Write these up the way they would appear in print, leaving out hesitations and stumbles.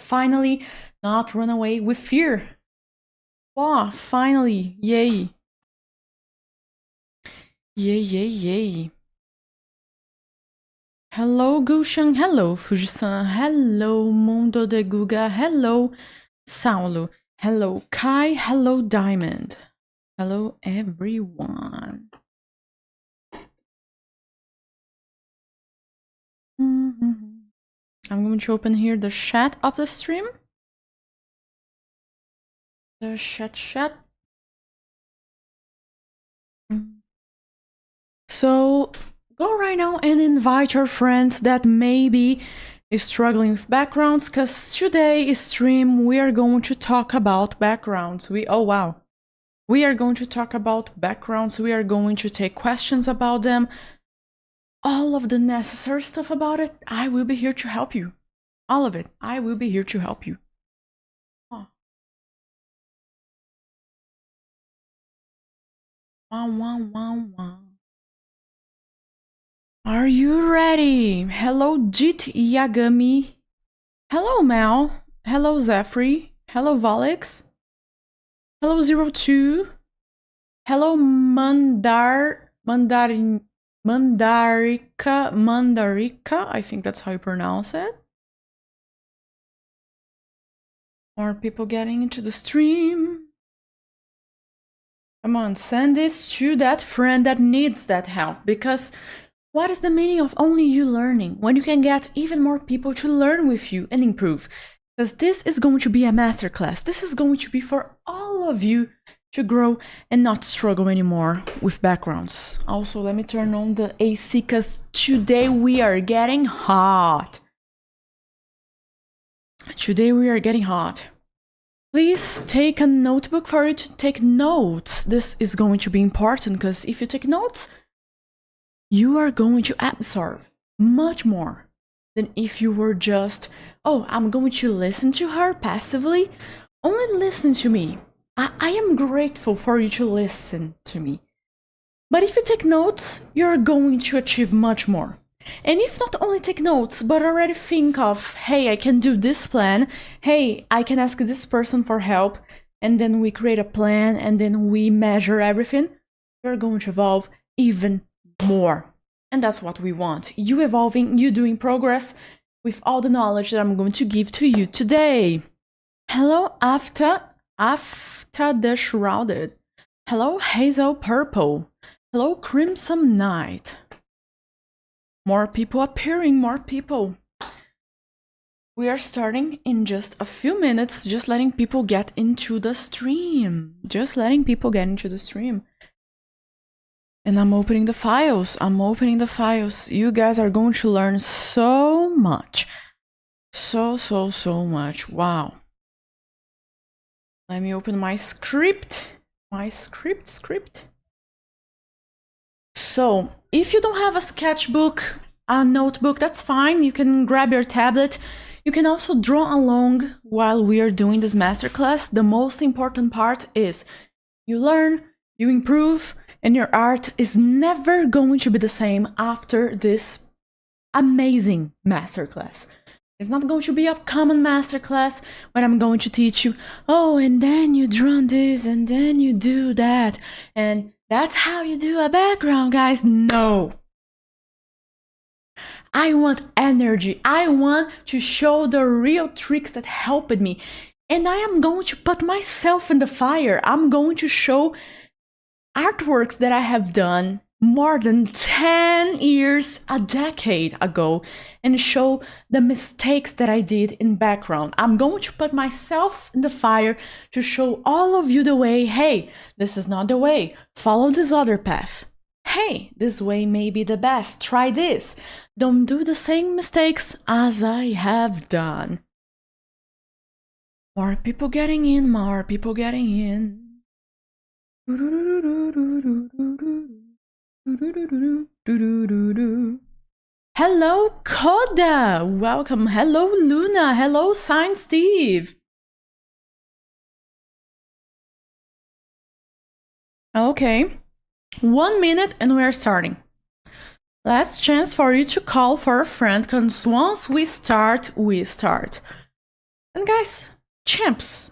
finally not run away with fear. Wow, finally, yay. Yay, yay, yay. Hello, Gushan. Hello, Fujisan. Hello, Mundo de Guga. Hello, Saulo. Hello, Kai. Hello, Diamond. Hello, everyone. I'm going to open here the chat of the stream. The chat. So go right now and invite your friends that maybe is struggling with backgrounds, because today's stream we are going to talk about backgrounds. We are going to talk about backgrounds. We are going to take questions about them. All of the necessary stuff about it, I will be here to help you. All of it, I will be here to help you. Oh. Wow. Are you ready? Hello, Jit Yagami. Hello, Mel. Hello, Zephyr. Hello, Valix. Hello, 02. Hello, Mandarika, I think that's how you pronounce it. More people getting into the stream. Come on, send this to that friend that needs that help, because what is the meaning of only you learning when you can get even more people to learn with you and improve? Because this is going to be a masterclass. This is going to be for all of you to grow and not struggle anymore with backgrounds. Also, let me turn on the AC because today we are getting hot. Please take a notebook for you to take notes. This is going to be important because if you take notes, you are going to absorb much more than if you were just, oh, I'm going to listen to her passively. Only listen to me. I am grateful for you to listen to me. But if you take notes, you're going to achieve much more. And if not only take notes, but already think of, hey, I can do this plan. Hey, I can ask this person for help. And then we create a plan and then we measure everything. You're going to evolve even more. And that's what we want. You evolving, you doing progress with all the knowledge that I'm going to give to you today. Hello, After the Shrouded. Hello, Hazel Purple. Hello, Crimson Night. More people appearing, more people. We are starting in just a few minutes, just letting people get into the stream. And I'm opening the files. You guys are going to learn so much. So much. Wow. Let me open my script. So, if you don't have a sketchbook, a notebook, that's fine. You can grab your tablet. You can also draw along while we are doing this masterclass. The most important part is you learn, you improve, and your art is never going to be the same after this amazing masterclass. It's not going to be a common masterclass when I'm going to teach you, oh, and then you draw this, and then you do that, and that's how you do a background, guys. No. I want energy. I want to show the real tricks that helped me. And I am going to put myself in the fire. I'm going to show artworks that I have done more than 10 years, a decade ago, and show the mistakes that I did in background. I'm going to put myself in the fire to show all of you the way. Hey, this is not the way. Follow this other path. Hey, this way may be the best. Try this. Don't do the same mistakes as I have done. More people getting in. Hello, Koda. Welcome. Hello, Luna. Hello, Sign Steve. Okay. 1 minute and we are starting. Last chance for you to call for a friend, because once we start, we start. And guys, champs,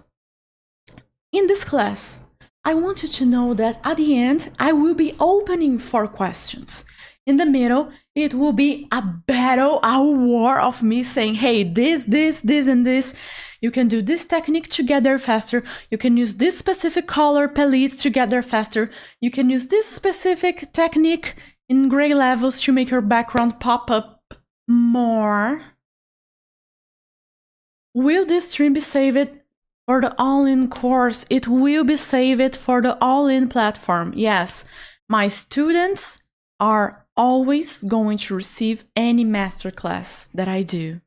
in this class, I want you to know that at the end, I will be opening 4 questions. In the middle, it will be a battle, a war of me saying, hey, this, and this. You can do this technique to get there faster. You can use this specific color palette to get there faster. You can use this specific technique in gray levels to make your background pop up more. Will this stream be saved for the all-in course? It will be saved for the all-in platform. Yes, my students are always going to receive any masterclass that I do.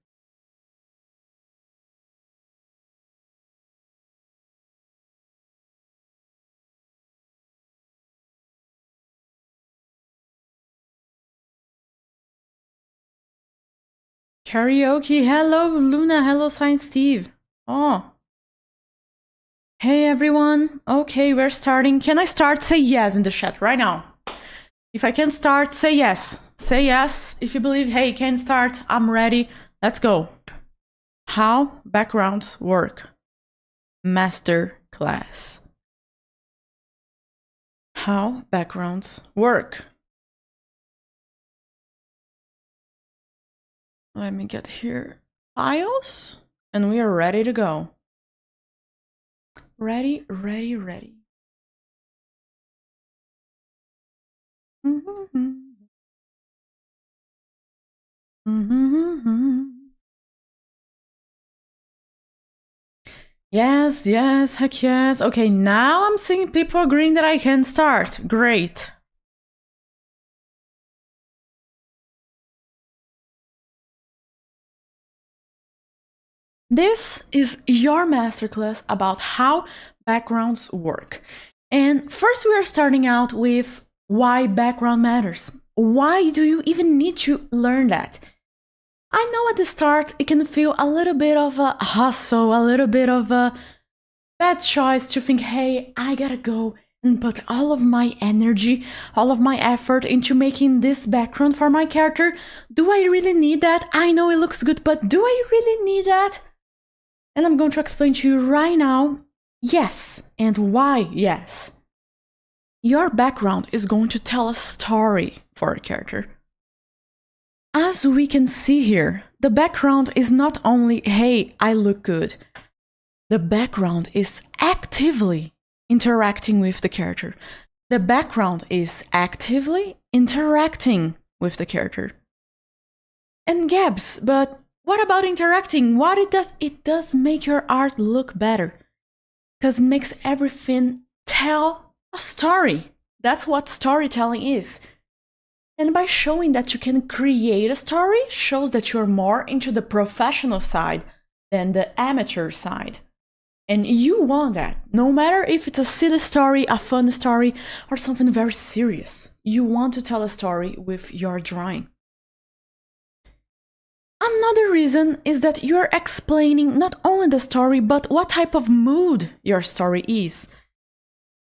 Karaoke, hello Luna, hello Science Steve. Oh. Hey everyone. Okay, we're starting. Can I start? Say yes in the chat right now. If I can start, say yes. Say yes if you believe, hey, can start, I'm ready. Let's go. How backgrounds work. Master class. How backgrounds work. Let me get here files and we are ready to go. Ready. Yes, heck yes. Okay, now I'm seeing people agreeing that I can start. Great. This is your masterclass about how backgrounds work. And first we are starting out with why background matters. Why do you even need to learn that? I know at the start it can feel a little bit of a hustle, a little bit of a bad choice to think, hey, I gotta go and put all of my energy, all of my effort into making this background for my character. Do I really need that? I know it looks good, but do I really need that? And I'm going to explain to you right now, yes, and why yes. Your background is going to tell a story for a character. As we can see here, the background is not only, hey, I look good. The background is actively interacting with the character. The background is actively interacting with the character. And Gabs, but what about interacting? What it does? It does make your art look better. Because it makes everything tell a story. That's what storytelling is. And by showing that you can create a story, shows that you're more into the professional side than the amateur side. And you want that, no matter if it's a silly story, a fun story, or something very serious. You want to tell a story with your drawing. Another reason is that you're explaining not only the story, but what type of mood your story is.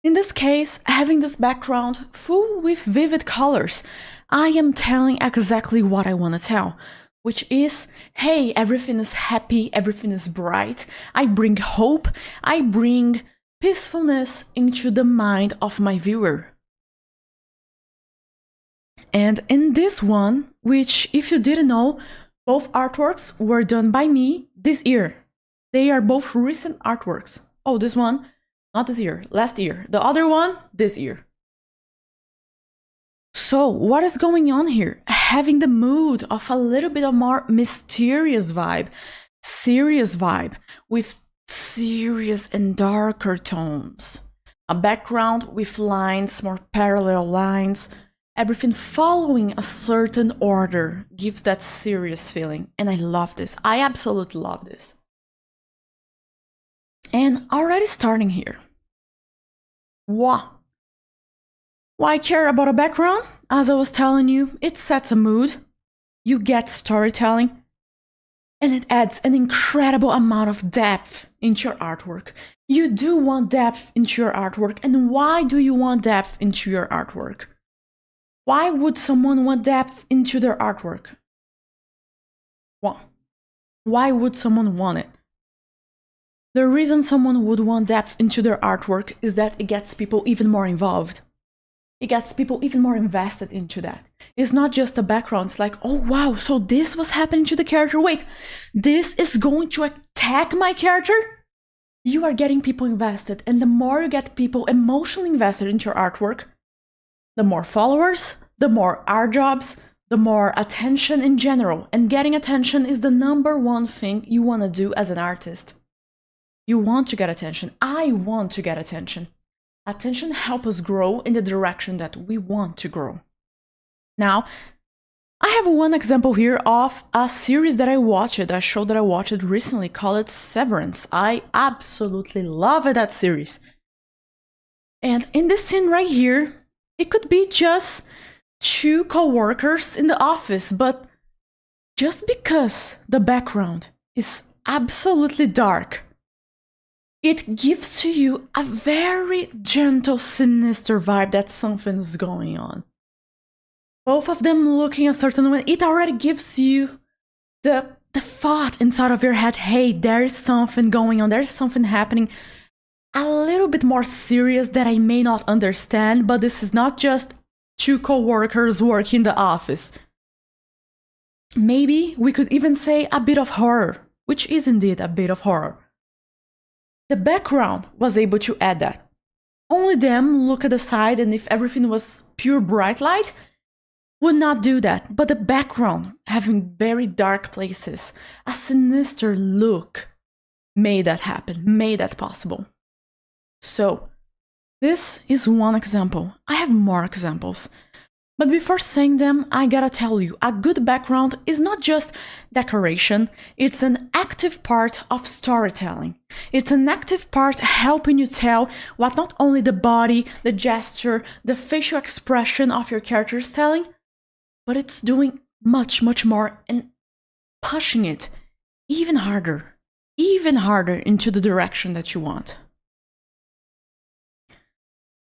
In this case, having this background full with vivid colors, I am telling exactly what I want to tell, which is, hey, everything is happy, everything is bright, I bring hope, I bring peacefulness into the mind of my viewer. And in this one, which if you didn't know, both artworks were done by me this year. They are both recent artworks. Oh, this one, not this year, last year. The other one, this year. So, what is going on here? Having the mood of a little bit of more mysterious vibe, serious vibe, with serious and darker tones. A background with lines, more parallel lines. Everything following a certain order gives that serious feeling. And I love this. I absolutely love this. And already starting here. Why care about a background? As I was telling you, it sets a mood. You get storytelling. And it adds an incredible amount of depth into your artwork. You do want depth into your artwork. And why do you want depth into your artwork? Why would someone want depth into their artwork? Why would someone want it? The reason someone would want depth into their artwork is that it gets people even more involved. It gets people even more invested into that. It's not just a background. It's like, oh wow, so this was happening to the character. Wait, this is going to attack my character? You are getting people invested. And the more you get people emotionally invested into your artwork, the more followers, the more art jobs, the more attention in general. And getting attention is the #1 thing you want to do as an artist. You want to get attention. I want to get attention. Attention helps us grow in the direction that we want to grow. Now, I have one example here of a series that I watched, a show that I watched recently called Severance. I absolutely love that series. And in this scene right here, it could be just 2 co-workers in the office, but just because the background is absolutely dark, it gives to you a very gentle, sinister vibe that something's going on. Both of them looking a certain way, it already gives you the thought inside of your head, hey, there is something going on, there's something happening a little bit more serious that I may not understand, but this is not just 2 co-workers working in the office. Maybe we could even say a bit of horror, which is indeed a bit of horror. The background was able to add that. Only them look at the side, and if everything was pure bright light, would not do that. But the background, having very dark places, a sinister look, made that happen, made that possible. So, this is one example. I have more examples. But before saying them, I gotta tell you, a good background is not just decoration, it's an active part of storytelling. It's an active part helping you tell what not only the body, the gesture, the facial expression of your character is telling, but it's doing much, much more and pushing it even harder into the direction that you want.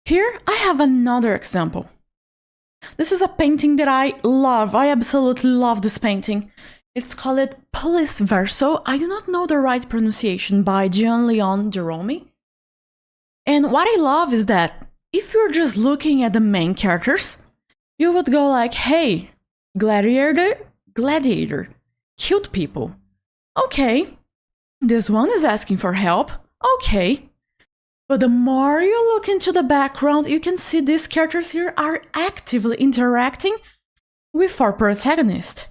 Here I have another example. This is a painting that I love. I absolutely love this painting. It's called Police Verso. I do not know the right pronunciation, by Gian-Leon Jerome. And what I love is that if you're just looking at the main characters, you would go like, hey, gladiator, killed people. Okay, this one is asking for help. Okay. But the more you look into the background, you can see these characters here are actively interacting with our protagonist.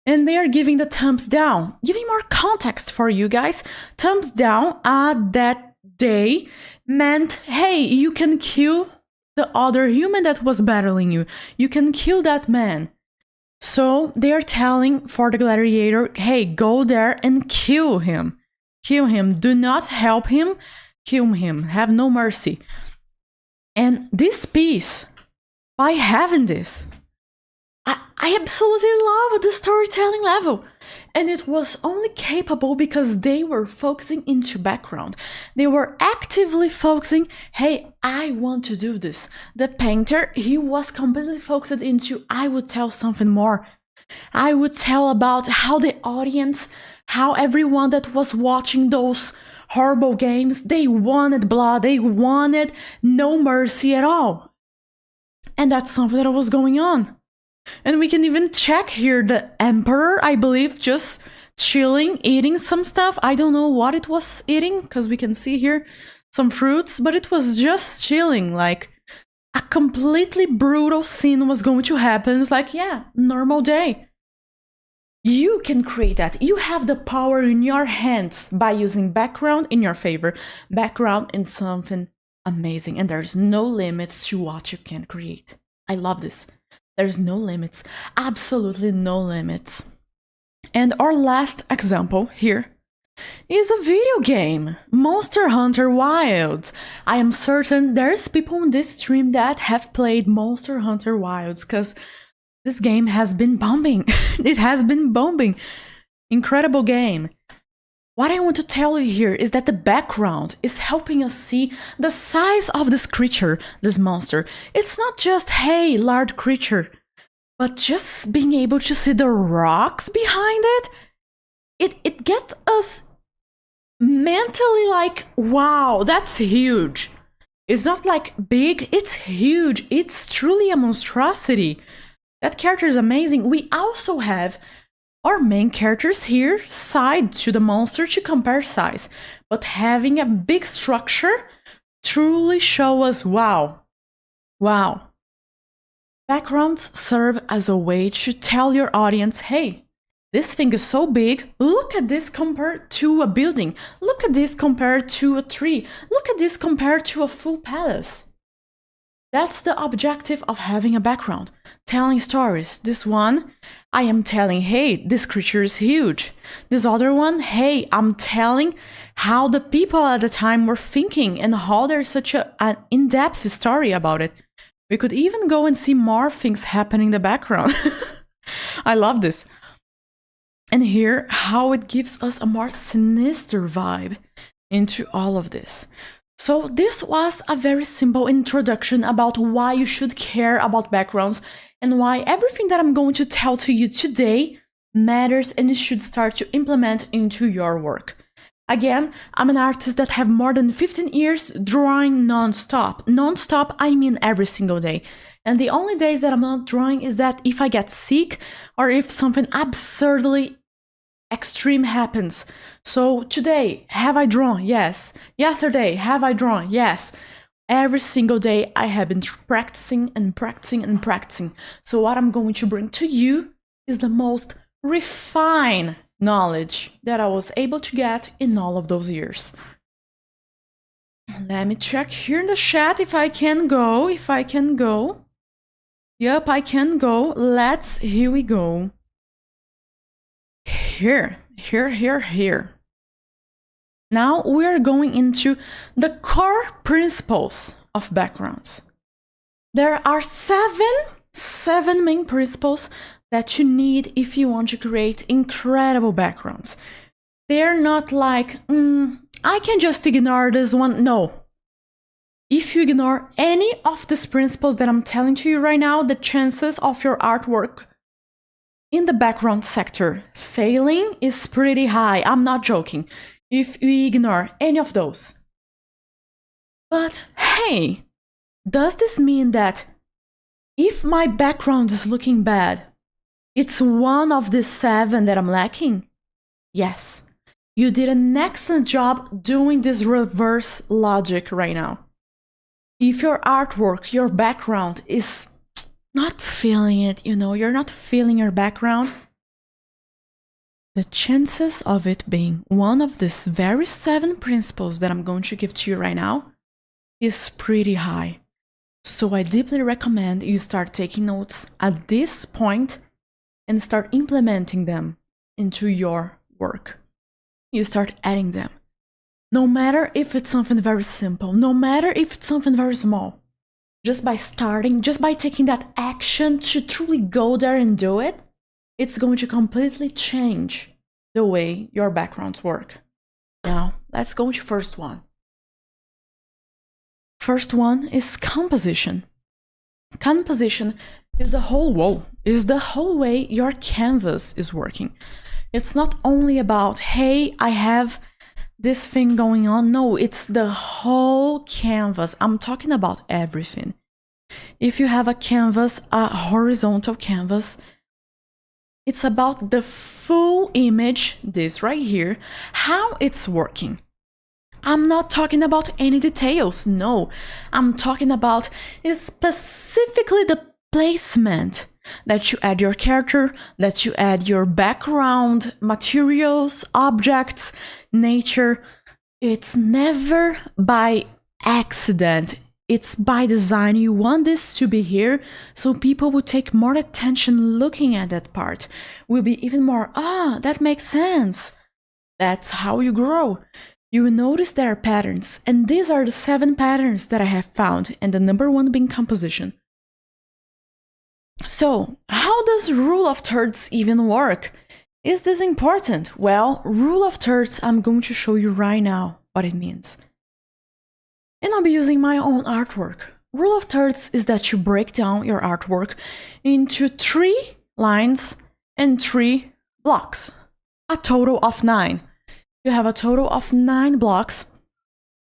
And they are giving the thumbs down. Giving more context for you guys. Thumbs down that day meant, hey, you can kill the other human that was battling you. You can kill that man. So they are telling for the gladiator, hey, go there and kill him. Kill him. Do not help him. Kill him, have no mercy. And this piece, by having this, I absolutely love the storytelling level. And it was only capable because they were focusing into background. They were actively focusing, hey, I want to do this. The painter, he was completely focused into, I would tell something more. I would tell about how the audience, how everyone that was watching those horrible games, they wanted blood, they wanted no mercy at all. And that's something that was going on. And we can even check here the emperor, I believe, just chilling, eating some stuff. I don't know what it was eating, because we can see here some fruits, but it was just chilling, like a completely brutal scene was going to happen. It's like, yeah, normal day. You can create that. You have the power in your hands by using background in your favor. Background in something amazing. And there's no limits to what you can create. I love this. There's no limits. Absolutely no limits. And our last example here is a video game. Monster Hunter Wilds. I am certain there's people in this stream that have played Monster Hunter Wilds, because this game has been bombing. It has been bombing. Incredible game. What I want to tell you here is that the background is helping us see the size of this creature, this monster. It's not just, hey, large creature, but just being able to see the rocks behind it. It gets us mentally like, wow, that's huge. It's not like big, it's huge. It's truly a monstrosity. That character is amazing. We also have our main characters here side to the monster to compare size. But having a big structure truly show us, wow. Wow. Backgrounds serve as a way to tell your audience, hey, this thing is so big, look at this compared to a building, look at this compared to a tree, look at this compared to a full palace. That's the objective of having a background, telling stories. This one, I am telling, hey, this creature is huge. This other one, hey, I'm telling how the people at the time were thinking and how there's such an in-depth story about it. We could even go and see more things happening in the background. I love this. And here, how it gives us a more sinister vibe into all of this. So this was a very simple introduction about why you should care about backgrounds and why everything that I'm going to tell to you today matters and you should start to implement into your work. Again, I'm an artist that have more than 15 years drawing non-stop. Non-stop, I mean every single day. And the only days that I'm not drawing is that if I get sick or if something absurdly extreme happens. So today, have I drawn? Yes. Yesterday, have I drawn? Yes. Every single day I have been practicing and practicing and practicing. So what I'm going to bring to you is the most refined knowledge that I was able to get in all of those years. Let me check here in the chat if I can go. Yep, I can go. Here we go. Here. Now we are going into the core principles of backgrounds. There are seven main principles that you need if you want to create incredible backgrounds. They're not like, I can just ignore this one. No. If you ignore any of these principles that I'm telling to you right now, the chances of your artwork in the background sector failing is pretty high. I'm not joking. If you ignore any of those. But hey, does this mean that if my background is looking bad, it's one of the 7 that I'm lacking? Yes, you did an excellent job doing this reverse logic right now. If your artwork, your background is not feeling it, you're not feeling your background, the chances of it being one of these very 7 principles that I'm going to give to you right now is pretty high. So I deeply recommend you start taking notes at this point and start implementing them into your work. You start adding them. No matter if it's something very simple, no matter if it's something very small. Just by starting, just by taking that action to truly go there and do it, it's going to completely change the way your backgrounds work. Now, let's go to first one. First one is composition. Composition is the whole way your canvas is working. It's not only about, hey, I have this thing going on. No, it's the whole canvas. I'm talking about everything. If you have a canvas, a horizontal canvas, it's about the full image, this right here, how it's working. I'm not talking about any details, no. I'm talking about specifically the placement that you add your character, that you add your background, materials, objects, nature. It's never by accident. It's by design. You want this to be here so people will take more attention looking at that part. Will be even more, that makes sense. That's how you grow. You will notice there are patterns, and these are the 7 patterns that I have found, and the number 1 being composition. So, how does rule of thirds even work? Is this important? Well, rule of thirds, I'm going to show you right now what it means. And I'll be using my own artwork. Rule of thirds is that you break down your artwork into 3 lines and 3 blocks, a total of 9. you have a total of 9 blocks.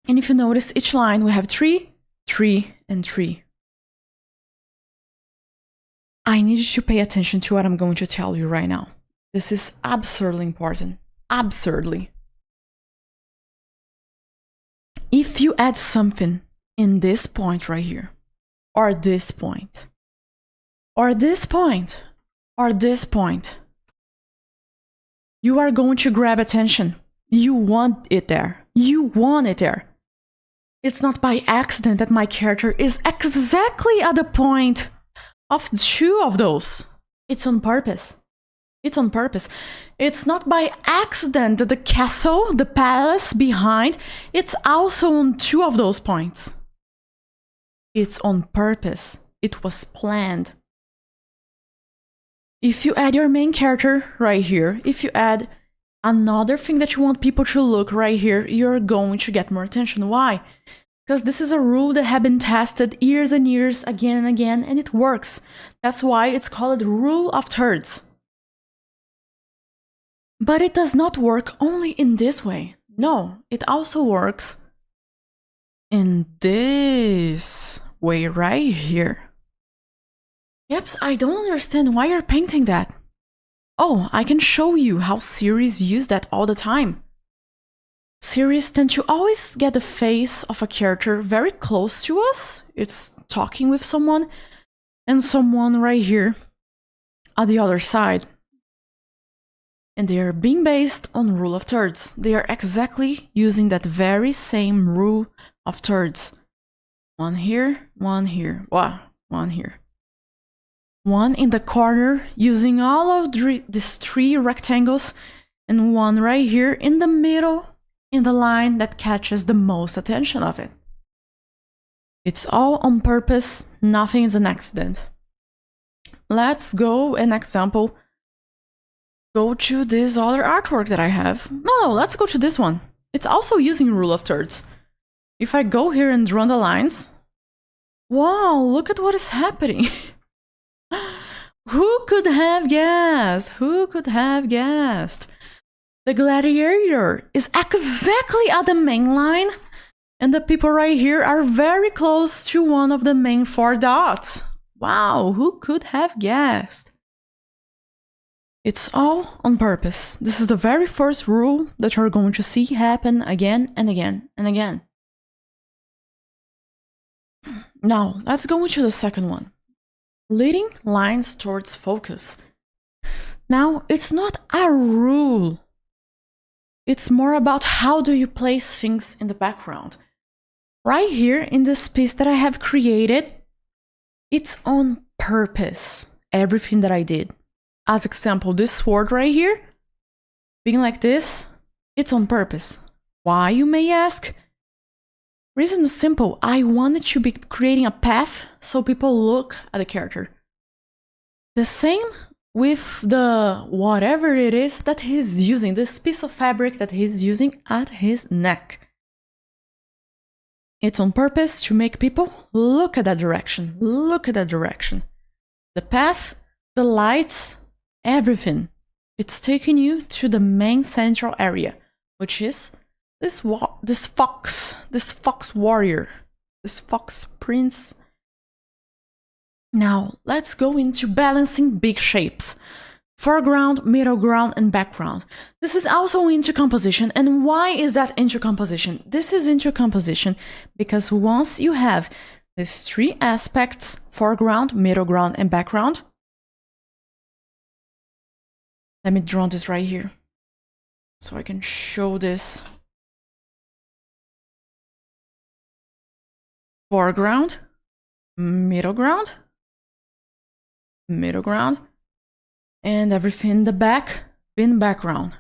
And if you notice, each line we have 3, 3, and 3. I need you to pay attention to what I'm going to tell you right now. This is absurdly important. Absurdly. If you add something in this point right here, or this point, or this point, or this point, you are going to grab attention. You want it there. You want it there. It's not by accident that my character is exactly at the point of 2 of those. It's on purpose. It's on purpose. It's not by accident that the castle, the palace behind, it's also on 2 of those points. It's on purpose. It was planned. If you add your main character right here, if you add another thing that you want people to look right here, you're going to get more attention. Why? Because this is a rule that has been tested years and years, again and again, and it works. That's why it's called the rule of thirds. But it does not work only in this way. No, it also works in this way right here. Yep, I don't understand why you're painting that. Oh, I can show you how series use that all the time. Series tend to always get the face of a character very close to us. It's talking with someone, and someone right here at the other side. And they are being based on rule of thirds. They are exactly using that very same rule of thirds. 1 here, 1 here, wow, 1 here. 1 in the corner using all of these 3 rectangles, and 1 right here in the middle in the line that catches the most attention of it. It's all on purpose, nothing is an accident. Let's go an example. Go to this other artwork that I have. No, let's go to this one. It's also using rule of thirds. If I go here and draw the lines, wow, look at what is happening. Who could have guessed? Who could have guessed? The gladiator is exactly at the main line, and the people right here are very close to one of the main 4 dots. Wow, who could have guessed? It's all on purpose. This is the very first rule that you're going to see happen again and again and again. Now, let's go into the second one. Leading lines towards focus. Now, it's not a rule. It's more about how do you place things in the background. Right here in this piece that I have created, it's on purpose, everything that I did. As example, this sword right here, being like this, it's on purpose. Why, you may ask? Reason is simple. I wanted to be creating a path so people look at the character. The same with the whatever it is that he's using, this piece of fabric that he's using at his neck. It's on purpose to make people look at that direction. Look at that direction. The path, the lights, everything. It's taking you to the main central area, which is this fox warrior, this fox prince. Now, let's go into balancing big shapes. Foreground, middle ground, and background. This is also into composition. And why is that into composition? This is into composition because once you have these 3 aspects, foreground, middle ground, and background. Let me draw this right here so I can show this. Foreground, middle ground, and everything in the back in background.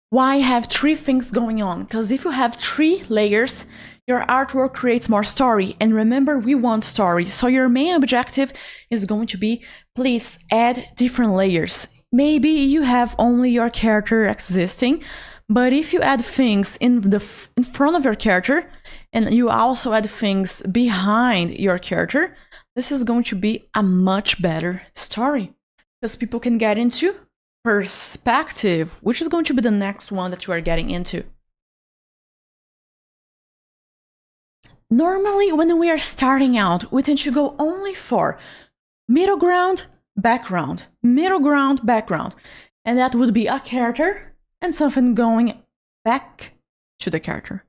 Why have 3 things going on? Because if you have 3 layers, your artwork creates more story. And remember, we want story. So your main objective is going to be, please add different layers. Maybe you have only your character existing, but if you add things in front of your character, and you also add things behind your character, this is going to be a much better story. Because people can get into perspective, which is going to be the next one that you are getting into. Normally, when we are starting out, we tend to go only for middle ground, background, middle ground, background. And that would be a character and something going back to the character.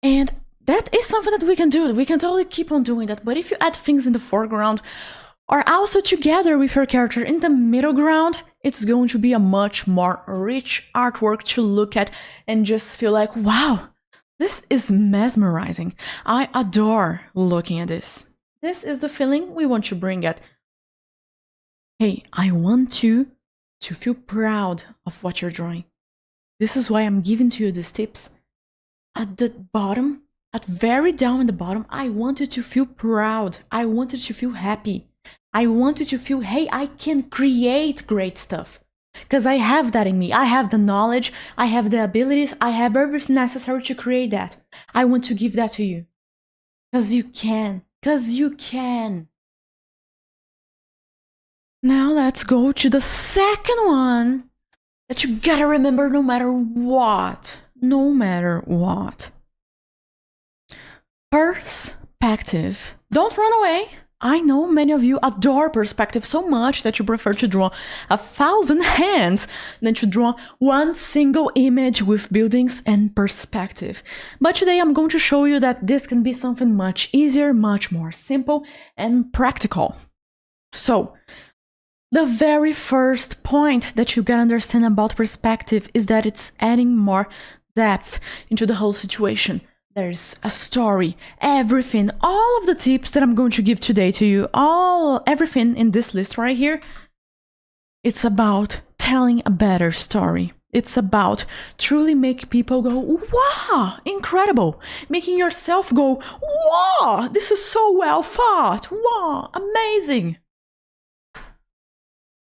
And that is something that we can do. We can totally keep on doing that. But if you add things in the foreground or also together with your character in the middle ground, it's going to be a much more rich artwork to look at and just feel like, wow, this is mesmerizing. I adore looking at this. This is the feeling we want to bring at. Hey, I want you to feel proud of what you're drawing. This is why I'm giving to you these tips. At the bottom, at very down in the bottom, I want you to feel proud. I want you to feel happy. I want you to feel, hey, I can create great stuff. Because I have that in me. I have the knowledge, I have the abilities, I have everything necessary to create that. I want to give that to you. Because you can. Because you can. Now let's go to the second one that you gotta remember no matter what. No matter what. Perspective. Don't run away. I know many of you adore perspective so much that you prefer to draw 1,000 hands than to draw one single image with buildings and perspective. But today I'm going to show you that this can be something much easier, much more simple and practical. So, the very first point that you gotta understand about perspective is that it's adding more depth into the whole situation. There's a story, everything, all of the tips that I'm going to give today to you, everything in this list right here, it's about telling a better story. It's about truly making people go, wow, incredible. Making yourself go, wow, this is so well thought. Wow, amazing.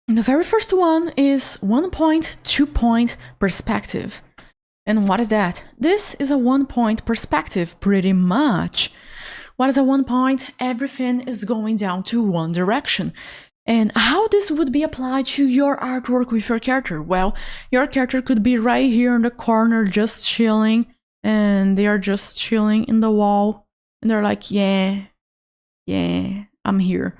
And the very first one is 1 point, 2 point perspective. And what is that? This is a 1 point perspective, pretty much. What is a 1 point? Everything is going down to one direction. And how this would be applied to your artwork with your character? Well, your character could be right here in the corner just chilling, and they are just chilling in the wall, and they're like, yeah, I'm here.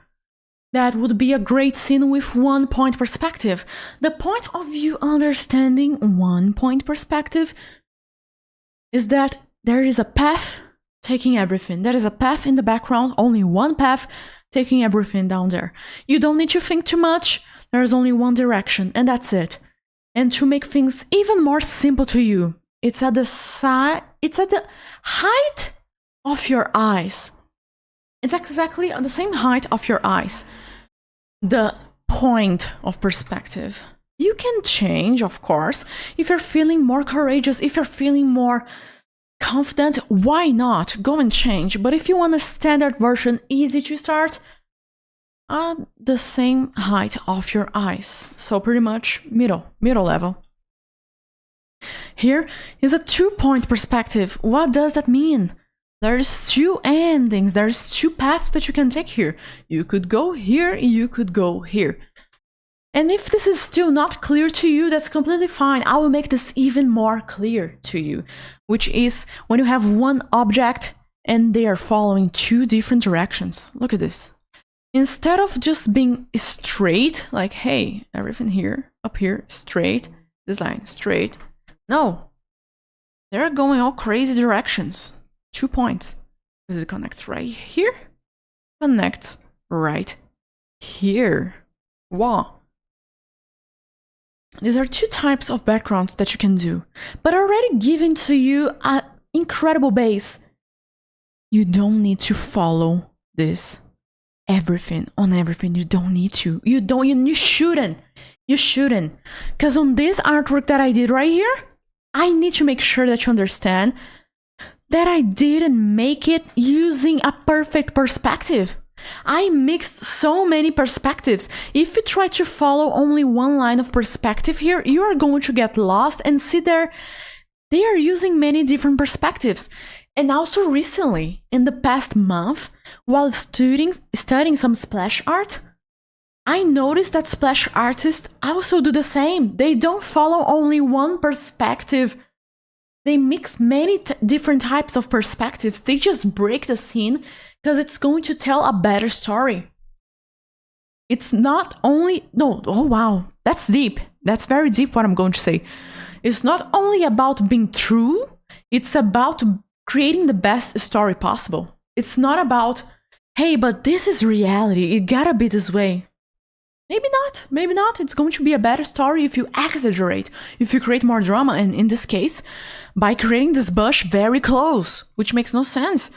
That would be a great scene with 1 point perspective. The point of you understanding 1 point perspective is that there is a path taking everything. There is a path in the background, only one path taking everything down there. You don't need to think too much. There's only one direction, and that's it. And to make things even more simple to you, it's at the height of your eyes. It's exactly on the same height of your eyes. The point of perspective. You can change, of course, if you're feeling more courageous, if you're feeling more confident, why not? Go and change. But if you want a standard version, easy to start, the same height of your eyes. So pretty much middle level. Here is a 2 point perspective. What does that mean? There's 2 endings, there's 2 paths that you can take here. You could go here, you could go here. And if this is still not clear to you, that's completely fine. I will make this even more clear to you, which is when you have one object and they are following 2 different directions. Look at this. Instead of just being straight, like, hey, everything here, up here, straight, this line, straight. No, they're going all crazy directions. 2 points, because it connects right here, connects right here. Wow. These are 2 types of backgrounds that you can do, but already giving to you an incredible base. You don't need to follow this everything on everything. You don't need to. You shouldn't. You shouldn't. Because on this artwork that I did right here, I need to make sure that you understand that I didn't make it using a perfect perspective. I mixed so many perspectives. If you try to follow only one line of perspective here, you are going to get lost and see they are using many different perspectives. And also recently, in the past month, while studying some splash art, I noticed that splash artists also do the same. They don't follow only one perspective. They mix many different types of perspectives. They just break the scene because it's going to tell a better story. It's not only, no, oh wow, that's deep. That's very deep what I'm going to say. It's not only about being true, it's about creating the best story possible. It's not about, hey, but this is reality, it gotta be this way. Maybe not, maybe not. It's going to be a better story if you exaggerate, if you create more drama, and in this case, by creating this bush very close, which makes no sense.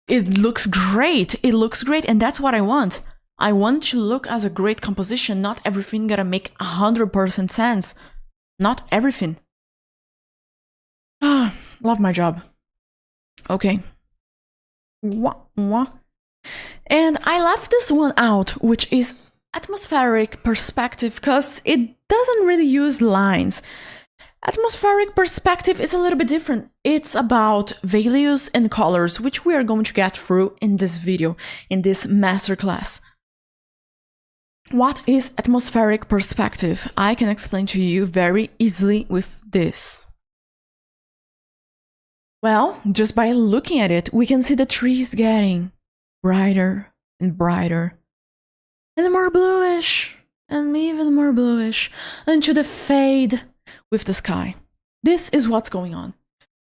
It looks great, and that's what I want. I want it to look as a great composition. Not everything gotta make 100% sense. Not everything. Ah, love my job. Okay. And I left this one out, which is atmospheric perspective, because it doesn't really use lines. Atmospheric perspective is a little bit different. It's about values and colors, which we are going to get through in this video, in this masterclass. What is atmospheric perspective? I can explain to you very easily with this. Well, just by looking at it, we can see the trees getting brighter and brighter, and more bluish, and even more bluish, until the fade with the sky. This is what's going on.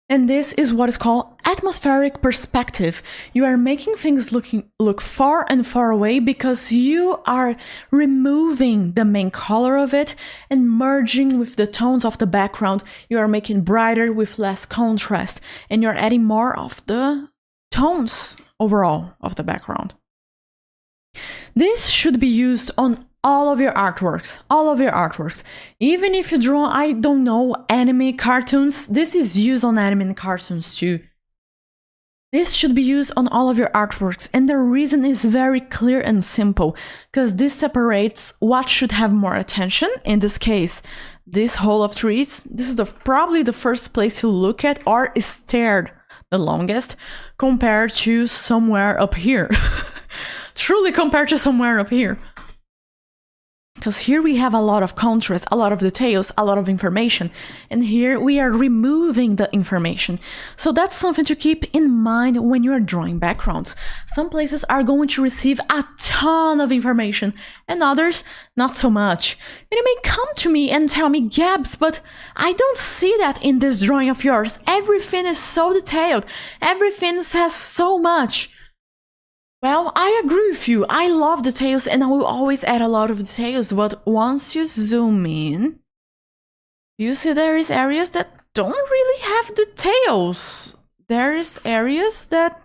And this is what is called atmospheric perspective. You are making things look far and far away because you are removing the main color of it and merging with the tones of the background. You are making brighter with less contrast, and you're adding more of the tones overall of the background. This should be used on all of your artworks. Even if you draw, I don't know, anime cartoons, this is used on anime cartoons too. This should be used on all of your artworks, and the reason is very clear and simple, because this separates what should have more attention. In this case, this hole of trees, this is probably the first place you look at or stared the longest, compared to somewhere up here. Truly compared to somewhere up here. Because here we have a lot of contrast, a lot of details, a lot of information. And here we are removing the information. So that's something to keep in mind when you are drawing backgrounds. Some places are going to receive a ton of information, and others not so much. And you may come to me and tell me, Gabs, but I don't see that in this drawing of yours. Everything is so detailed. Everything says so much. Well, I agree with you. I love details and I will always add a lot of details, but once you zoom in, you see there is areas that don't really have details. There is areas that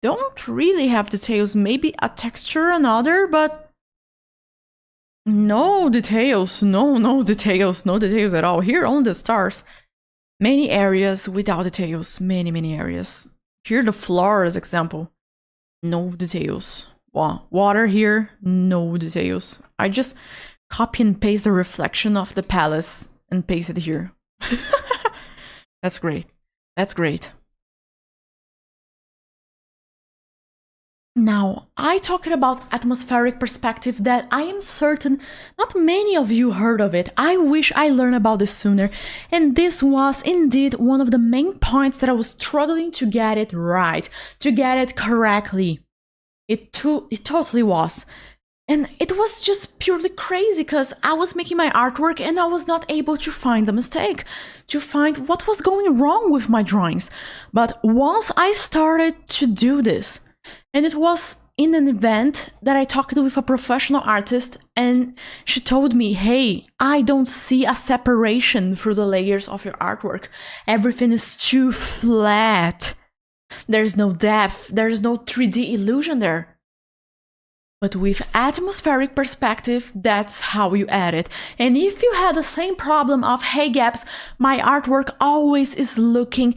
don't really have details. Maybe a texture, another, but no details. No details at all. Here, only the stars. Many areas without details. Many areas. Here, the flowers example. No details. Wow. Water here, no details. I just copy and paste the reflection of the palace and paste it here. That's great. That's great. Now, I talked about atmospheric perspective that I am certain not many of you heard of it. I wish I learned about this sooner. And this was indeed one of the main points that I was struggling to get it right, to get it correctly. It totally was. And it was just purely crazy because I was making my artwork and I was not able to find the mistake, to find what was going wrong with my drawings. But once I started to do this, and it was in an event that I talked with a professional artist, and she told me, hey, I don't see a separation through the layers of your artwork. Everything is too flat. There's no depth. There's no 3D illusion there. But with atmospheric perspective, that's how you add it. And if you had the same problem of, hey, Gabs, my artwork always is looking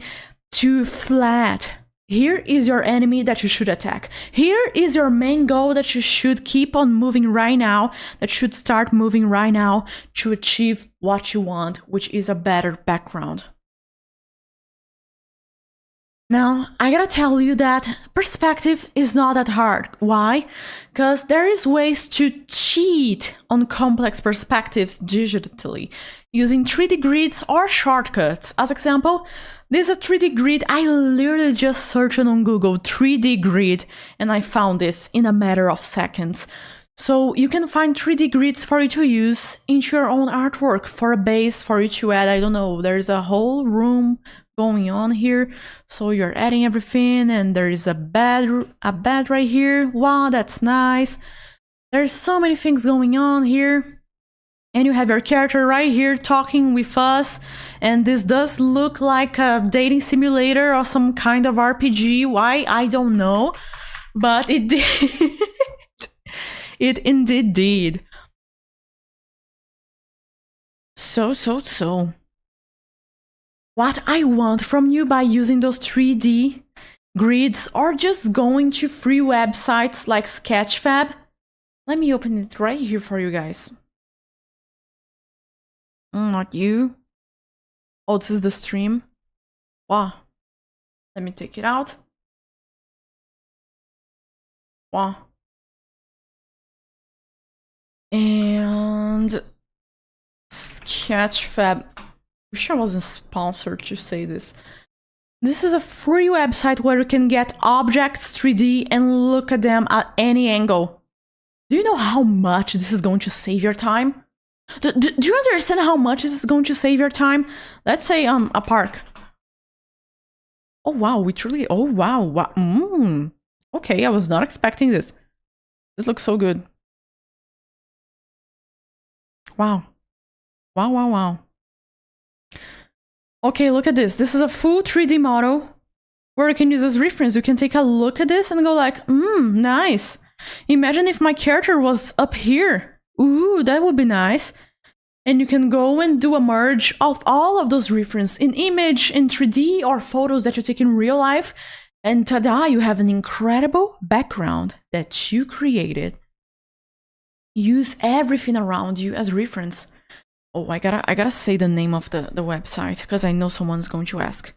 too flat, here is your enemy that you should attack. Here is your main goal that you should keep on moving right now, that should start moving right now to achieve what you want, which is a better background. Now, I gotta tell you that perspective is not that hard. Why? Because there is ways to cheat on complex perspectives digitally using 3D grids or shortcuts. As example, this is a 3D grid. I literally just searched on Google 3D grid and I found this in a matter of seconds. So you can find 3D grids for you to use into your own artwork for a base for you to add. I don't know, there's a whole room going on here, so you're adding everything, and there is a bed right here. Wow, that's nice. There's so many things going on here, and you have your character right here talking with us, and this does look like a dating simulator or some kind of RPG. Why? I don't know, but it did. It indeed did. So what I want from you by using those 3D grids or just going to free websites like Sketchfab. Let me open it right here for you guys. Not you. Oh, this is the stream. Wow. Let me take it out. Wow. And Sketchfab. Wish I wasn't sponsored to say this. This is a free website where you can get objects 3D and look at them at any angle. Do you know how much this is going to save your time? Do you understand how much this is going to save your time? Let's say a park. Oh wow, we truly. Oh wow. Okay, I was not expecting this. This looks so good. Wow. Wow. Okay, look at this. This is a full 3D model where you can use as reference. You can take a look at this and go like, nice. Imagine if my character was up here. Ooh, that would be nice. And you can go and do a merge of all of those references in image, in 3D, or photos that you take in real life. And ta-da, you have an incredible background that you created. Use everything around you as reference. Oh, I gotta say the name of the website because I know someone's going to ask.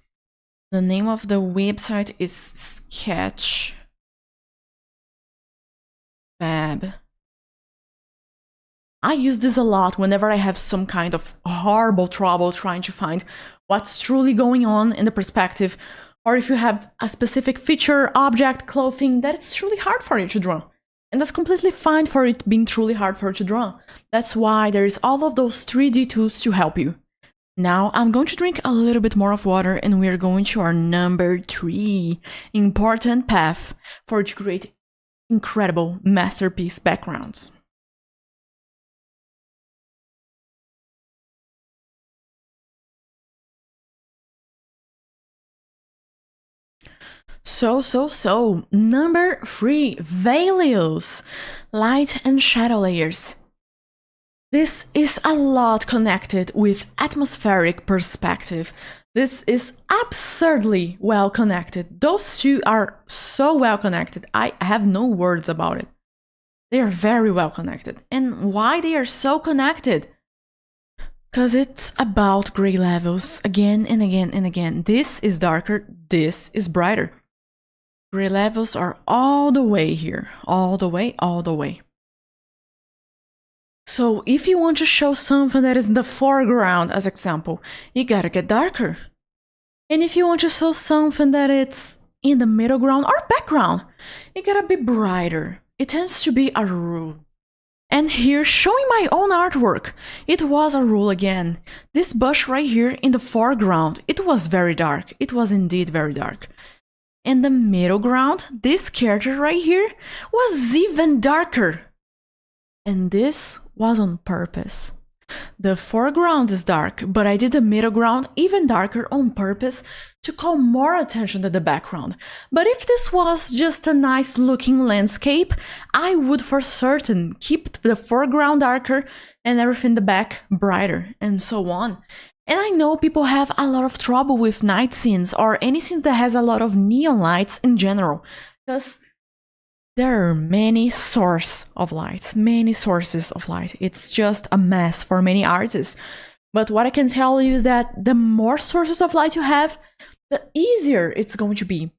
The name of the website is Sketchfab. I use this a lot whenever I have some kind of horrible trouble trying to find what's truly going on in the perspective, or if you have a specific feature, object, clothing that it's truly hard for you to draw. And that's completely fine for it being truly hard for you to draw. That's why there's all of those 3D tools to help you. Now I'm going to drink a little bit more of water and we're going to our number 3 important path for you to create incredible masterpiece backgrounds. So, number 3, values, light and shadow layers. This is a lot connected with atmospheric perspective. This is absurdly well connected. Those two are so well connected. I have no words about it. They are very well connected. And why they are so connected? Because it's about gray levels again and again and again. This is darker, this is brighter. Gray levels are all the way here, all the way. So if you want to show something that is in the foreground, as example, you gotta get darker. And if you want to show something that it's in the middle ground or background, you gotta be brighter. It tends to be a rule. And here, showing my own artwork, it was a rule again. This bush right here in the foreground, it was very dark. It was indeed very dark. In the middle ground, this character right here was even darker. And this was on purpose. The foreground is dark, but I did the middle ground even darker on purpose to call more attention to the background. But if this was just a nice looking landscape, I would for certain keep the foreground darker and everything in the back brighter, and so on. And I know people have a lot of trouble with night scenes or any scenes that has a lot of neon lights in general, because there are many sources of light. It's just a mess for many artists. But what I can tell you is that the more sources of light you have, the easier it's going to be.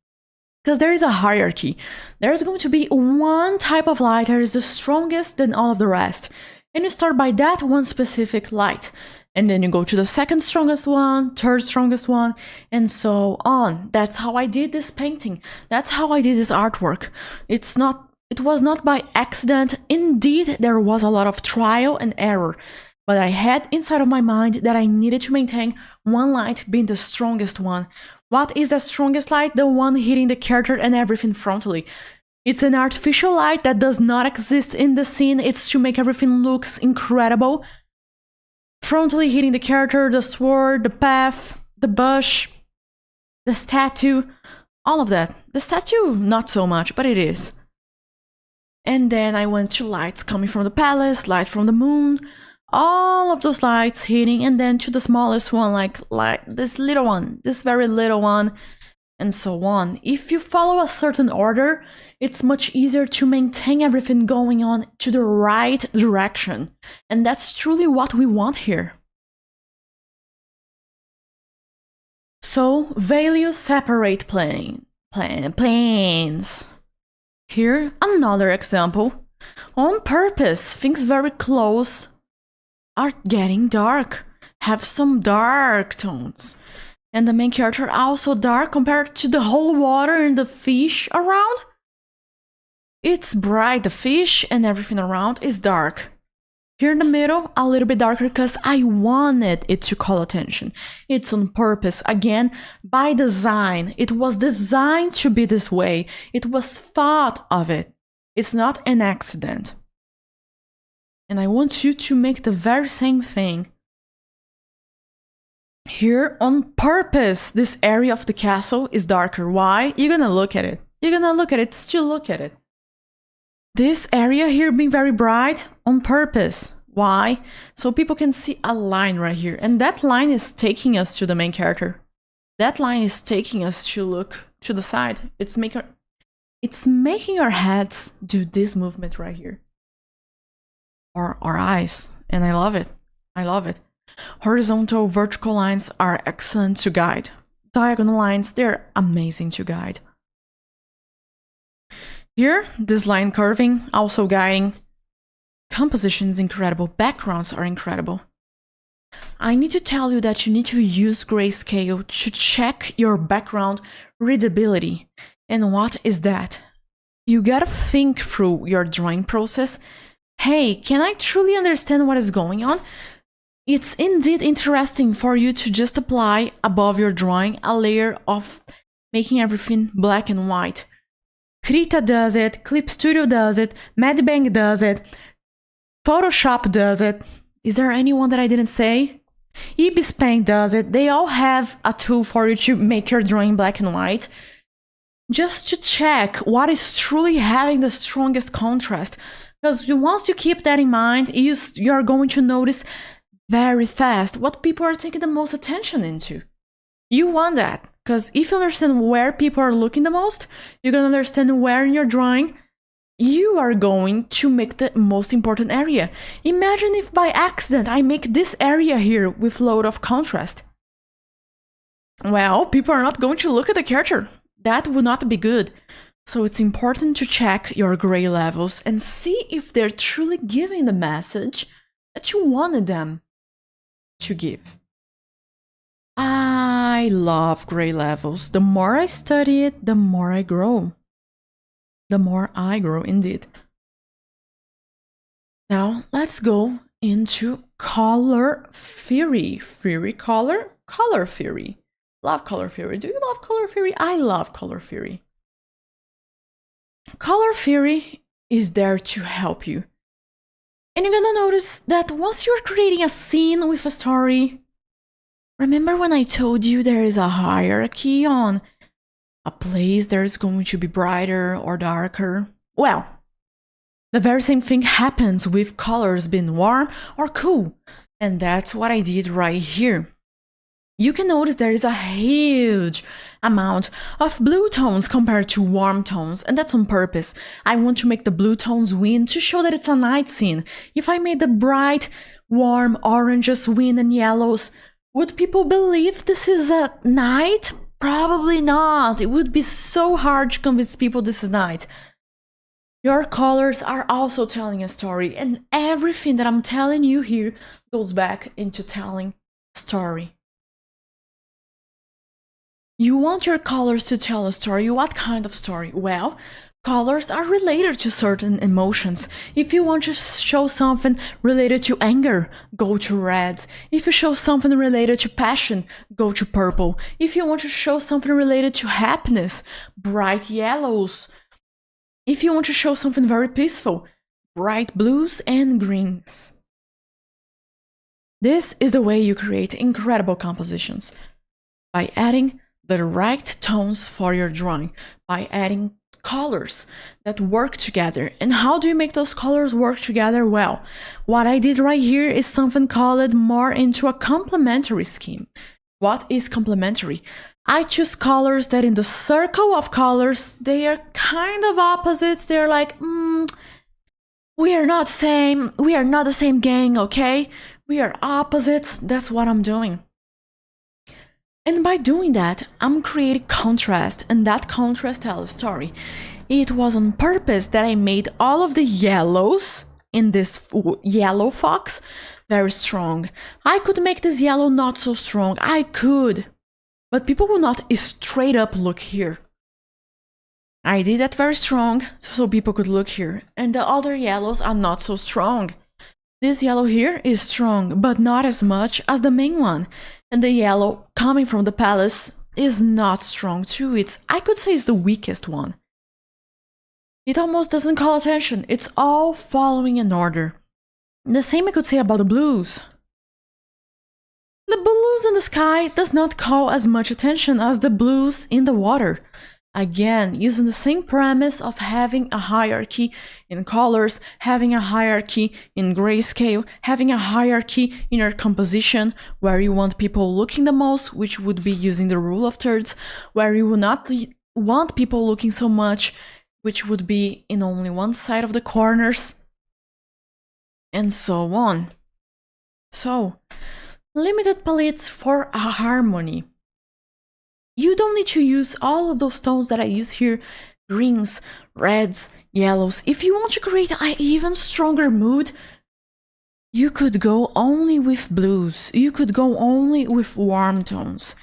Because there is a hierarchy. There's going to be one type of light that is the strongest than all of the rest. And you start by that one specific light. And then you go to the second strongest one, third strongest one, and so on. That's how I did this painting. That's how I did this artwork. It was not by accident. Indeed, there was a lot of trial and error. But I had inside of my mind that I needed to maintain one light being the strongest one. What is the strongest light? The one hitting the character and everything frontally. It's an artificial light that does not exist in the scene. It's to make everything looks incredible. Frontally hitting the character, the sword, the path, the bush, the statue, all of that. The statue, not so much, but it is. And then I went to lights coming from the palace, light from the moon, all of those lights hitting, and then to the smallest one, like this little one, this very little one, and so on. If you follow a certain order, it's much easier to maintain everything going on to the right direction. And that's truly what we want here. So, value separate planes. Here, another example. On purpose, things very close are getting dark, have some dark tones. And the main character also dark compared to the whole water and the fish around. It's bright, the fish and everything around is dark. Here in the middle, a little bit darker because I wanted it to call attention. It's on purpose, again, by design. It was designed to be this way. It was thought of it. It's not an accident. And I want you to make the very same thing. Here, on purpose, this area of the castle is darker. Why? You're gonna look at it. You're gonna look at it, still look at it. This area here being very bright on purpose. Why? So people can see a line right here. And that line is taking us to the main character. That line is taking us to look to the side. It's making our heads do this movement right here. Or our eyes. And I love it. I love it. Horizontal, vertical lines are excellent to guide. Diagonal lines, they're amazing to guide. Here, this line curving, also guiding. Composition is incredible. Backgrounds are incredible. I need to tell you that you need to use grayscale to check your background readability. And what is that? You gotta think through your drawing process. Hey, can I truly understand what is going on? It's indeed interesting for you to just apply above your drawing a layer of making everything black and white. Krita does it, Clip Studio does it, Medbang does it, Photoshop does it. Is there anyone that I didn't say? Ibis Paint does it. They all have a tool for you to make your drawing black and white. Just to check what is truly having the strongest contrast. Because once you keep that in mind, you're going to notice very fast what people are taking the most attention into. You want that, because if you understand where people are looking the most, you're going to understand where in your drawing you are going to make the most important area. Imagine if by accident I make this area here with load of contrast. Well, people are not going to look at the character. That would not be good. So it's important to check your gray levels and see if they're truly giving the message that you wanted them to give. I love gray levels. The more I study it, the more I grow. The more I grow, indeed. Now, let's go into color theory. Color theory. Love color theory. Do you love color theory? I love color theory. Color theory is there to help you. And you're gonna notice that once you're creating a scene with a story, remember when I told you there is a hierarchy on a place that is going to be brighter or darker? Well, the very same thing happens with colors being warm or cool. And that's what I did right here. You can notice there is a huge amount of blue tones compared to warm tones, and that's on purpose. I want to make the blue tones win to show that it's a night scene. If I made the bright, warm oranges win and yellows, would people believe this is a night? Probably not. It would be so hard to convince people this is night. Your colors are also telling a story, and everything that I'm telling you here goes back into telling a story. You want your colors to tell a story. What kind of story? Well, colors are related to certain emotions. If you want to show something related to anger, go to red. If you show something related to passion, go to purple. If you want to show something related to happiness, bright yellows. If you want to show something very peaceful, bright blues and greens. This is the way you create incredible compositions. By adding the right tones for your drawing, by adding colors that work together. And how do you make those colors work together? Well, what I did right here is something called more into a complementary scheme. What is complementary? I choose colors that in the circle of colors, they are kind of opposites. They're like, we are not the same gang, okay? We are opposites. That's what I'm doing. And by doing that, I'm creating contrast, and that contrast tells a story. It was on purpose that I made all of the yellows in this yellow fox very strong. I could make this yellow not so strong. I could. But people will not straight up look here. I did that very strong so people could look here. And the other yellows are not so strong. This yellow here is strong, but not as much as the main one. And the yellow coming from the palace is not strong too. I could say it's the weakest one. It almost doesn't call attention. It's all following an order. The same I could say about the blues. The blues in the sky does not call as much attention as the blues in the water. Again, using the same premise of having a hierarchy in colors, having a hierarchy in grayscale, having a hierarchy in your composition, where you want people looking the most, which would be using the rule of thirds, where you will not want people looking so much, which would be in only one side of the corners, and so on. So, limited palettes for a harmony. You don't need to use all of those tones that I use here, greens, reds, yellows. If you want to create an even stronger mood, you could go only with blues. You could go only with warm tones.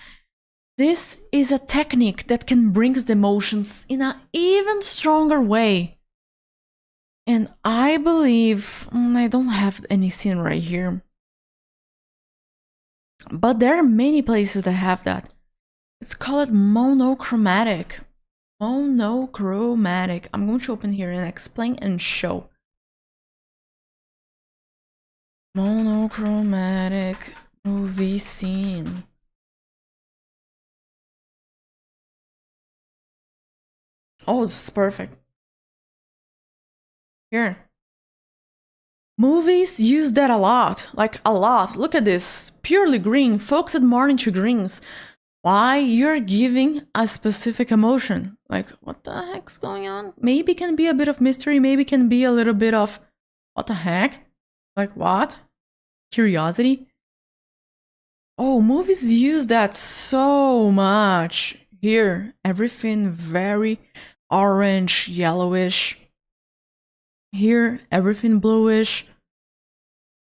This is a technique that can bring the emotions in an even stronger way. And I believe, I don't have any scene right here, but there are many places that have that. It's called monochromatic. Monochromatic. I'm going to open here and explain and show. Monochromatic movie scene. Oh, this is perfect. Here. Movies use that a lot. Like a lot. Look at this. Purely green. Focused more into greens. Why? You're giving a specific emotion. Like, what the heck's going on? Maybe can be a bit of mystery. Maybe can be a little bit of, what the heck? Like, what? Curiosity? Oh, movies use that so much. Here, everything very orange, yellowish. Here, everything bluish.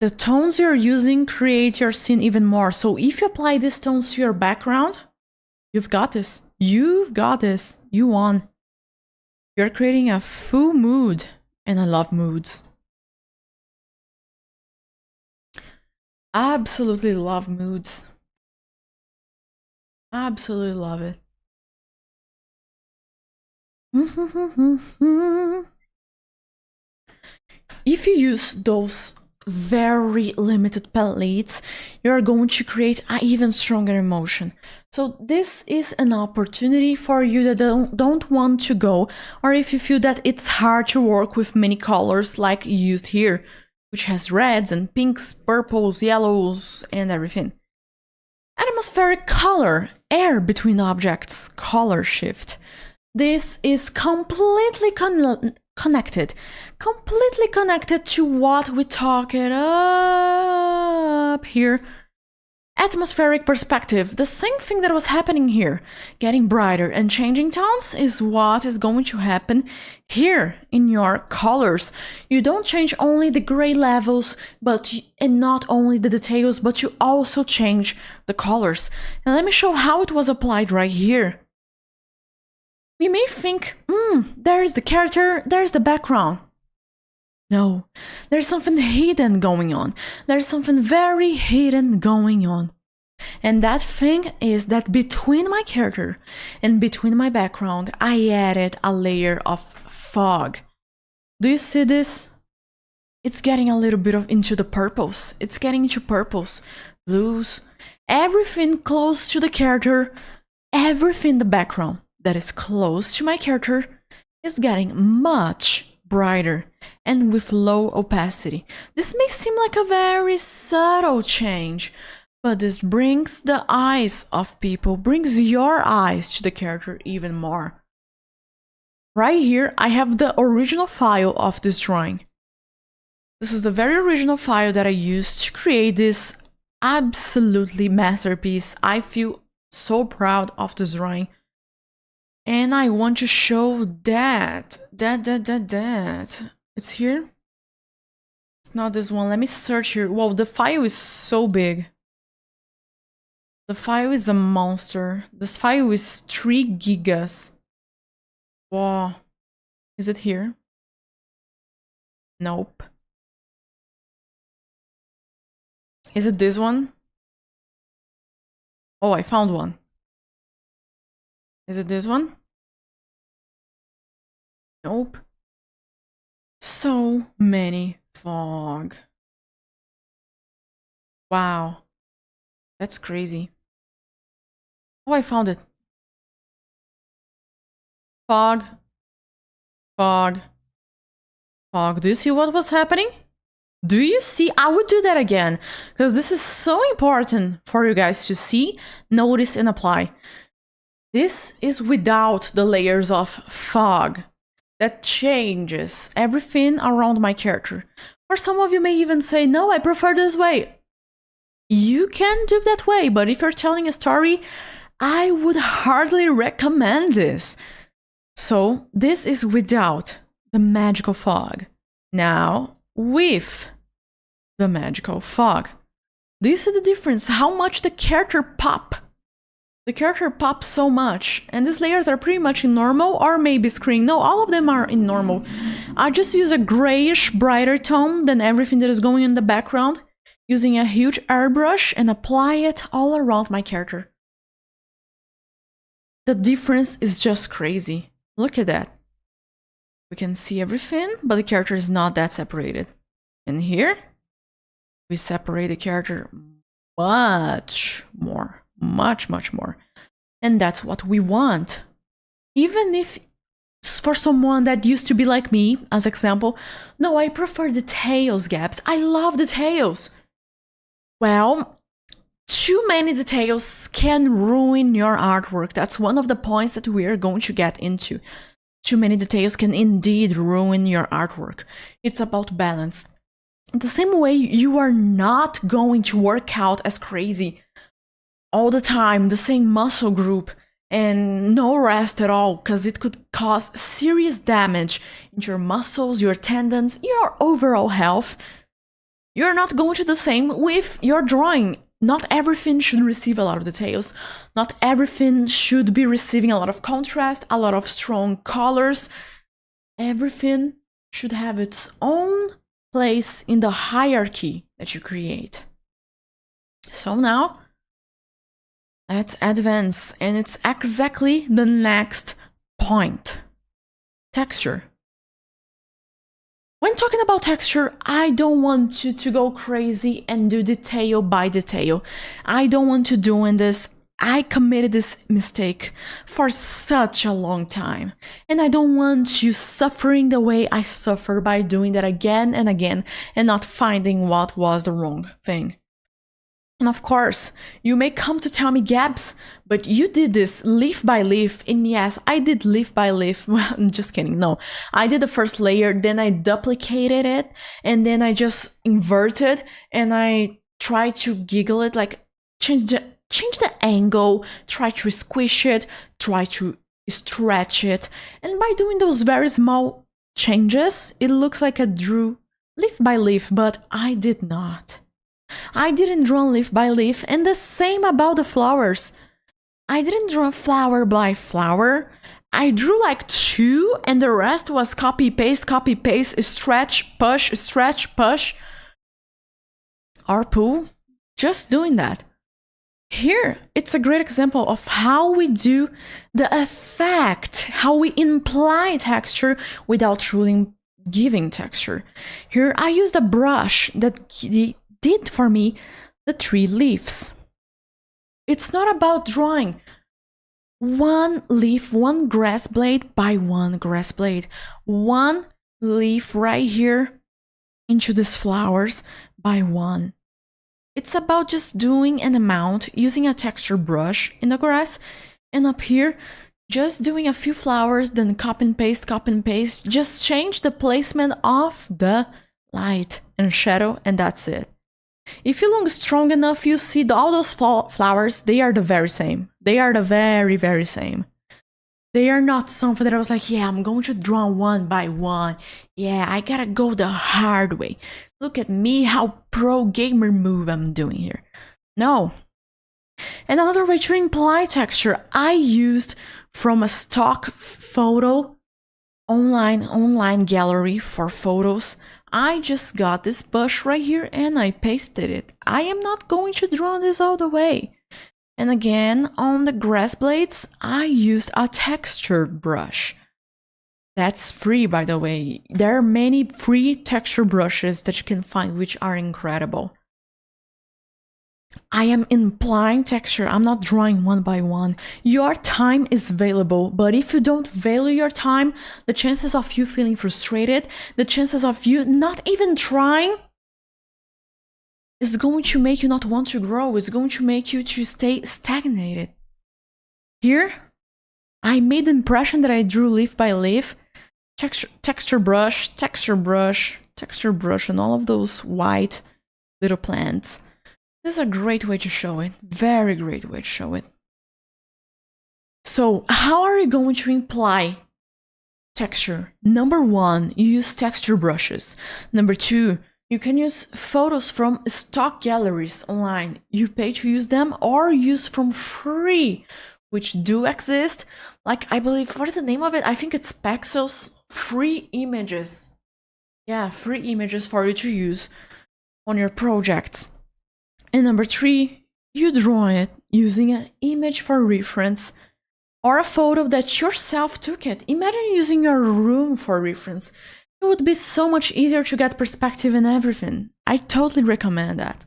The tones you're using create your scene even more. So if you apply these tones to your background, you've got this. You've got this. You won. You're creating a full mood. And I love moods. Absolutely love moods. Absolutely love it. If you use those very limited palettes, you're going to create an even stronger emotion. So this is an opportunity for you that don't want to go, or if you feel that it's hard to work with many colors like you used here, which has reds and pinks, purples, yellows, and everything. Atmospheric color, air between objects, color shift. This is completely connected to what we talked up here Atmospheric perspective, the same thing that was happening here. Getting brighter and changing tones is what is going to happen here in your colors. You don't change only the gray levels, and not only the details, but you also change the colors. And let me show how it was applied right here. We may think, there's the character, there's the background. No, there's something hidden going on. There's something very hidden going on. And that thing is that between my character and between my background, I added a layer of fog. Do you see this? It's getting a little bit into the purples. It's getting into purples, blues, everything close to the character, everything in the background that is close to my character is getting much brighter and with low opacity. This may seem like a very subtle change, but this brings the eyes of people, brings your eyes to the character even more. Right here, I have the original file of this drawing. This is the very original file that I used to create this absolutely masterpiece. I feel so proud of this drawing. And I want to show that. It's here. It's not this one. Let me search here. Whoa, the file is so big. The file is a monster. This file is 3 gigas. Wow. Is it here? Nope. Is it this one? Oh, I found one. Is it this one? Nope. So many fog. Wow. That's crazy. Oh, I found it. Fog. Fog. Fog. Do you see what was happening? Do you see? I would do that again, because this is so important for you guys to see, notice, and apply. This is without the layers of fog that changes everything around my character. Or some of you may even say, no, I prefer this way. You can do that way, but if you're telling a story, I would hardly recommend this. So this is without the magical fog. Now, with the magical fog. Do you see the difference? How much the character pop? The character pops so much, and these layers are pretty much in normal or maybe screen. No, all of them are in normal. I just use a grayish, brighter tone than everything that is going in the background, using a huge airbrush and apply it all around my character. The difference is just crazy. Look at that. We can see everything, but the character is not that separated. And here, we separate the character much more. Much more. And that's what we want. Even if for someone that used to be like me, as example, no, I prefer details, Gabs. I love details. Well, too many details can ruin your artwork. That's one of the points that we are going to get into. Too many details can indeed ruin your artwork. It's about balance. The same way you are not going to work out as crazy all the time, the same muscle group, and no rest at all, because it could cause serious damage in your muscles, your tendons, your overall health. You're not going to do the same with your drawing. Not everything should receive a lot of details. Not everything should be receiving a lot of contrast, a lot of strong colors. Everything should have its own place in the hierarchy that you create. So now, let's advance, and it's exactly the next point. Texture. When talking about texture, I don't want you to go crazy and do detail by detail. I don't want you doing this. I committed this mistake for such a long time, and I don't want you suffering the way I suffer by doing that again and again and not finding what was the wrong thing. And of course, you may come to tell me, Gabs, but you did this leaf by leaf. And yes, I did leaf by leaf. Well, I'm just kidding. No, I did the first layer, then I duplicated it, and then I just inverted, and I tried to giggle it, like change the angle, try to squish it, try to stretch it. And by doing those very small changes, it looks like I drew leaf by leaf, but I did not. I didn't draw leaf by leaf, and the same about the flowers. I didn't draw flower by flower. I drew like 2, and the rest was copy, paste, stretch, push, or pull. Just doing that. Here, it's a great example of how we do the effect, how we imply texture without truly giving texture. Here, I used a brush that did for me the 3 leaves. It's not about drawing 1 leaf, 1 grass blade by 1 grass blade. 1 leaf right here into these flowers by 1. It's about just doing an amount, using a texture brush in the grass, and up here, just doing a few flowers, then copy and paste, just change the placement of the light and shadow, and that's it. If you look strong enough, you see all those flowers, they are the very same. They are the very, very same. They are not something that I was like, yeah, I'm going to draw 1 by 1. Yeah, I gotta go the hard way. Look at me, how pro gamer move I'm doing here. No. Another way to imply texture, I used from a stock photo online gallery for photos. I just got this brush right here and I pasted it. I am not going to draw this all the way. And again, on the grass blades, I used a texture brush. That's free, by the way. There are many free texture brushes that you can find which are incredible. I am implying texture. I'm not drawing 1 by 1. Your time is valuable, but if you don't value your time, the chances of you feeling frustrated, the chances of you not even trying, is going to make you not want to grow. It's going to make you to stay stagnated. Here, I made the impression that I drew leaf by leaf, texture brush, and all of those white little plants. This is a great way to show it. Very great way to show it. So, how are you going to imply texture? Number 1, you use texture brushes. Number 2, you can use photos from stock galleries online. You pay to use them or use from free, which do exist. Like, I believe, what is the name of it? I think it's Pexels. Free images. Yeah, free images for you to use on your projects. And number 3, you draw it using an image for reference or a photo that yourself took it. Imagine using your room for reference. It would be so much easier to get perspective and everything. I totally recommend that.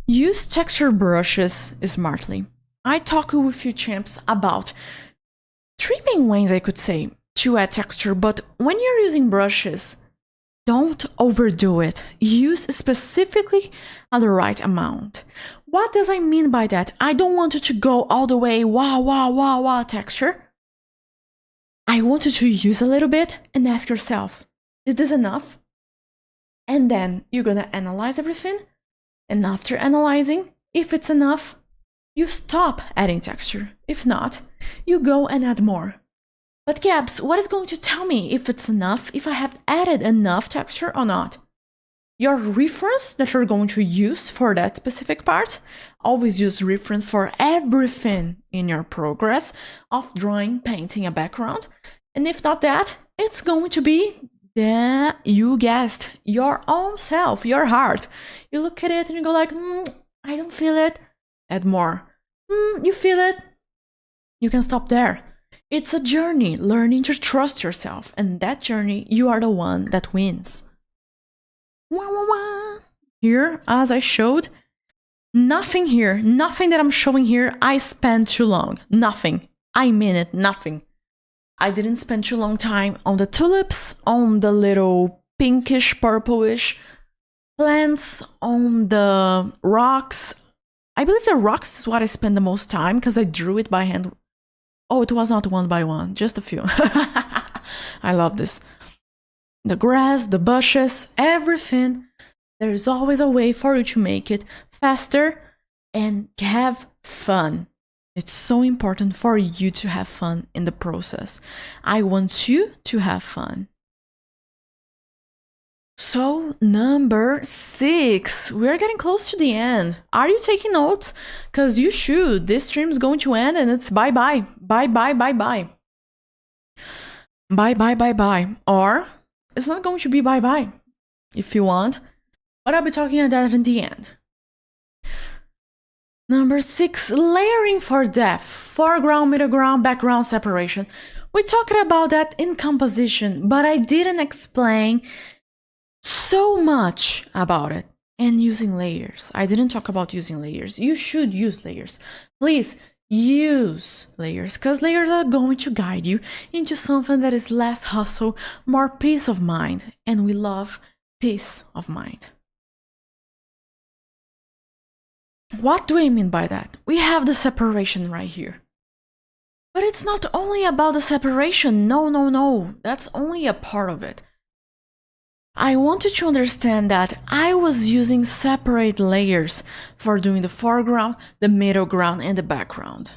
Use texture brushes smartly. I talked with a few champs about 3 main ways, I could say, to add texture, but when you're using brushes, don't overdo it. Use specifically at the right amount. What does I mean by that? I don't want it to go all the way, wow, texture. I want you to use a little bit and ask yourself, is this enough? And then you're gonna analyze everything. And after analyzing, if it's enough, you stop adding texture. If not, you go and add more. But Gabs, what is going to tell me if it's enough, if I have added enough texture or not? Your reference that you're going to use for that specific part, always use reference for everything in your progress of drawing, painting a background. And if not that, it's going to be you guessed, your own self, your heart. You look at it and you go like, I don't feel it. Add more. You feel it. You can stop there. It's a journey, learning to trust yourself. And that journey, you are the one that wins. Here, as I showed, nothing here, nothing that I'm showing here, I spent too long. Nothing. I mean it, nothing. I didn't spend too long time on the tulips, on the little pinkish, purplish plants, on the rocks. I believe the rocks is what I spent the most time because I drew it by hand. Oh, it was not 1 by 1, just a few. I love this. The grass, the bushes, everything. There is always a way for you to make it faster and have fun. It's so important for you to have fun in the process. I want you to have fun. So, number 6, we're getting close to the end. Are you taking notes? Because you should. This stream's going to end and it's bye-bye. Bye-bye, bye-bye. Bye-bye, bye-bye. Or, it's not going to be bye-bye, if you want. But I'll be talking about that in the end. Number 6, layering for depth. Foreground, middle ground, background separation. We talked about that in composition, but I didn't explain so much about it. And using layers. I didn't talk about using layers. You should use layers. Please use layers, because layers are going to guide you into something that is less hustle, more peace of mind. And we love peace of mind. What do I mean by that? We have the separation right here. But it's not only about the separation. No. That's only a part of it. I want you to understand that I was using separate layers for doing the foreground, the middle ground, and the background.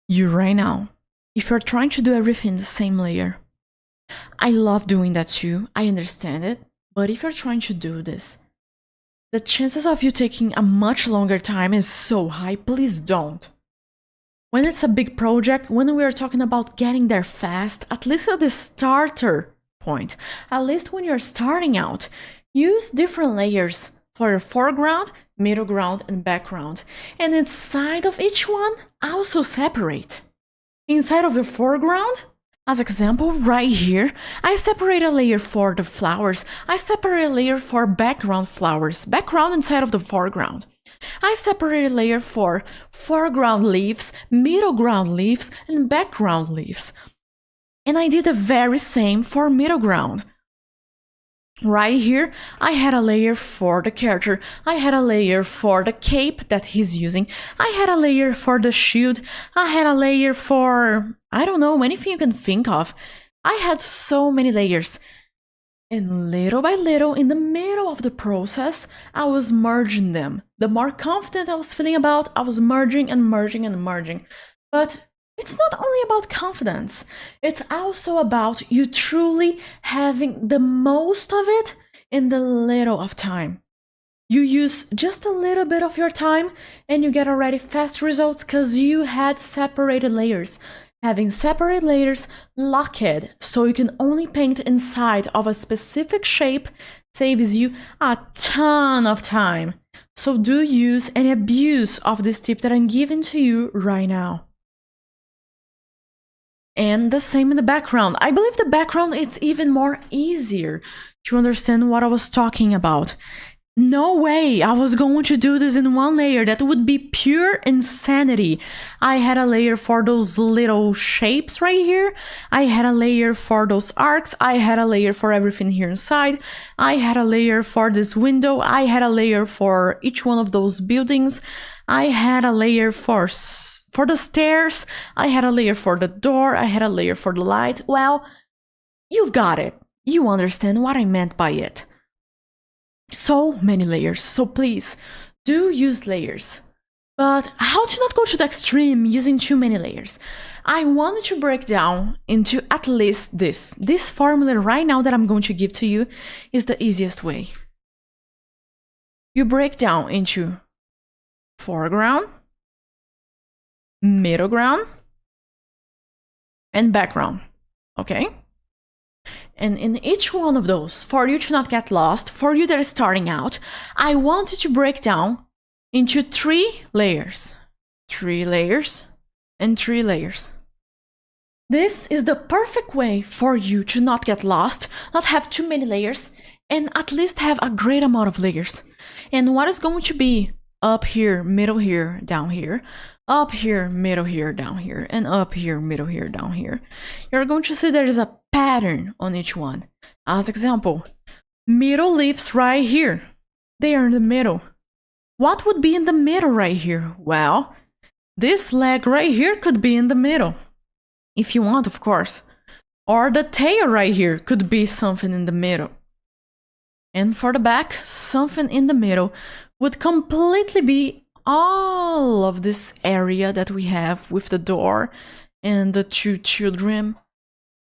You right now, if you're trying to do everything in the same layer, I love doing that too. I understand it. But if you're trying to do this, the chances of you taking a much longer time is so high. Please don't. When it's a big project, when we are talking about getting there fast, at least at the starter point, at least when you're starting out, use different layers for your foreground, middle ground, and background. And inside of each one, also separate. Inside of your foreground, as example, right here, I separate a layer for the flowers. I separate a layer for background flowers, background inside of the foreground. I separate a layer for foreground leaves, middle ground leaves, and background leaves. And I did the very same for middle ground. Right here, I had a layer for the character. I had a layer for the cape that he's using. I had a layer for the shield. I had a layer for, I don't know, anything you can think of. I had so many layers. And little by little, in the middle of the process, I was merging them. The more confident I was feeling about, I was merging and merging and merging. But it's not only about confidence. It's also about you truly having the most of it in the little of time. You use just a little bit of your time and you get already fast results because you had separated layers. Having separate layers locked so you can only paint inside of a specific shape saves you a ton of time. So do use and abuse of this tip that I'm giving to you right now. And the same in the background. I believe the background it's even more easier to understand what I was talking about. No way I was going to do this in one layer. That would be pure insanity. I had a layer for those little shapes right here. I had a layer for those arcs. I had a layer for everything here inside. I had a layer for this window. I had a layer for each one of those buildings. I had a layer for the stairs. I had a layer for the door. I had a layer for the light. Well, you've got it. You understand what I meant by it. So many layers, so please do use layers. But how to not go to the extreme using too many layers? I wanted to break down into at least this. This formula right now that I'm going to give to you is the easiest way. You break down into foreground, middle ground, and background, okay? And in each one of those, for you to not get lost, for you that are starting out, I wanted to break down into 3 layers. 3 layers and 3 layers. This is the perfect way for you to not get lost, not have too many layers, and at least have a great amount of layers. And what is going to be up here, middle here, down here, up here, middle here, down here, and up here, middle here, down here. You're going to see there is a pattern on each one. As example, middle leaves right here. They are in the middle. What would be in the middle right here? Well, this leg right here could be in the middle. If you want, of course. Or the tail right here could be something in the middle. And for the back, something in the middle would completely be all of this area that we have with the door and the two children.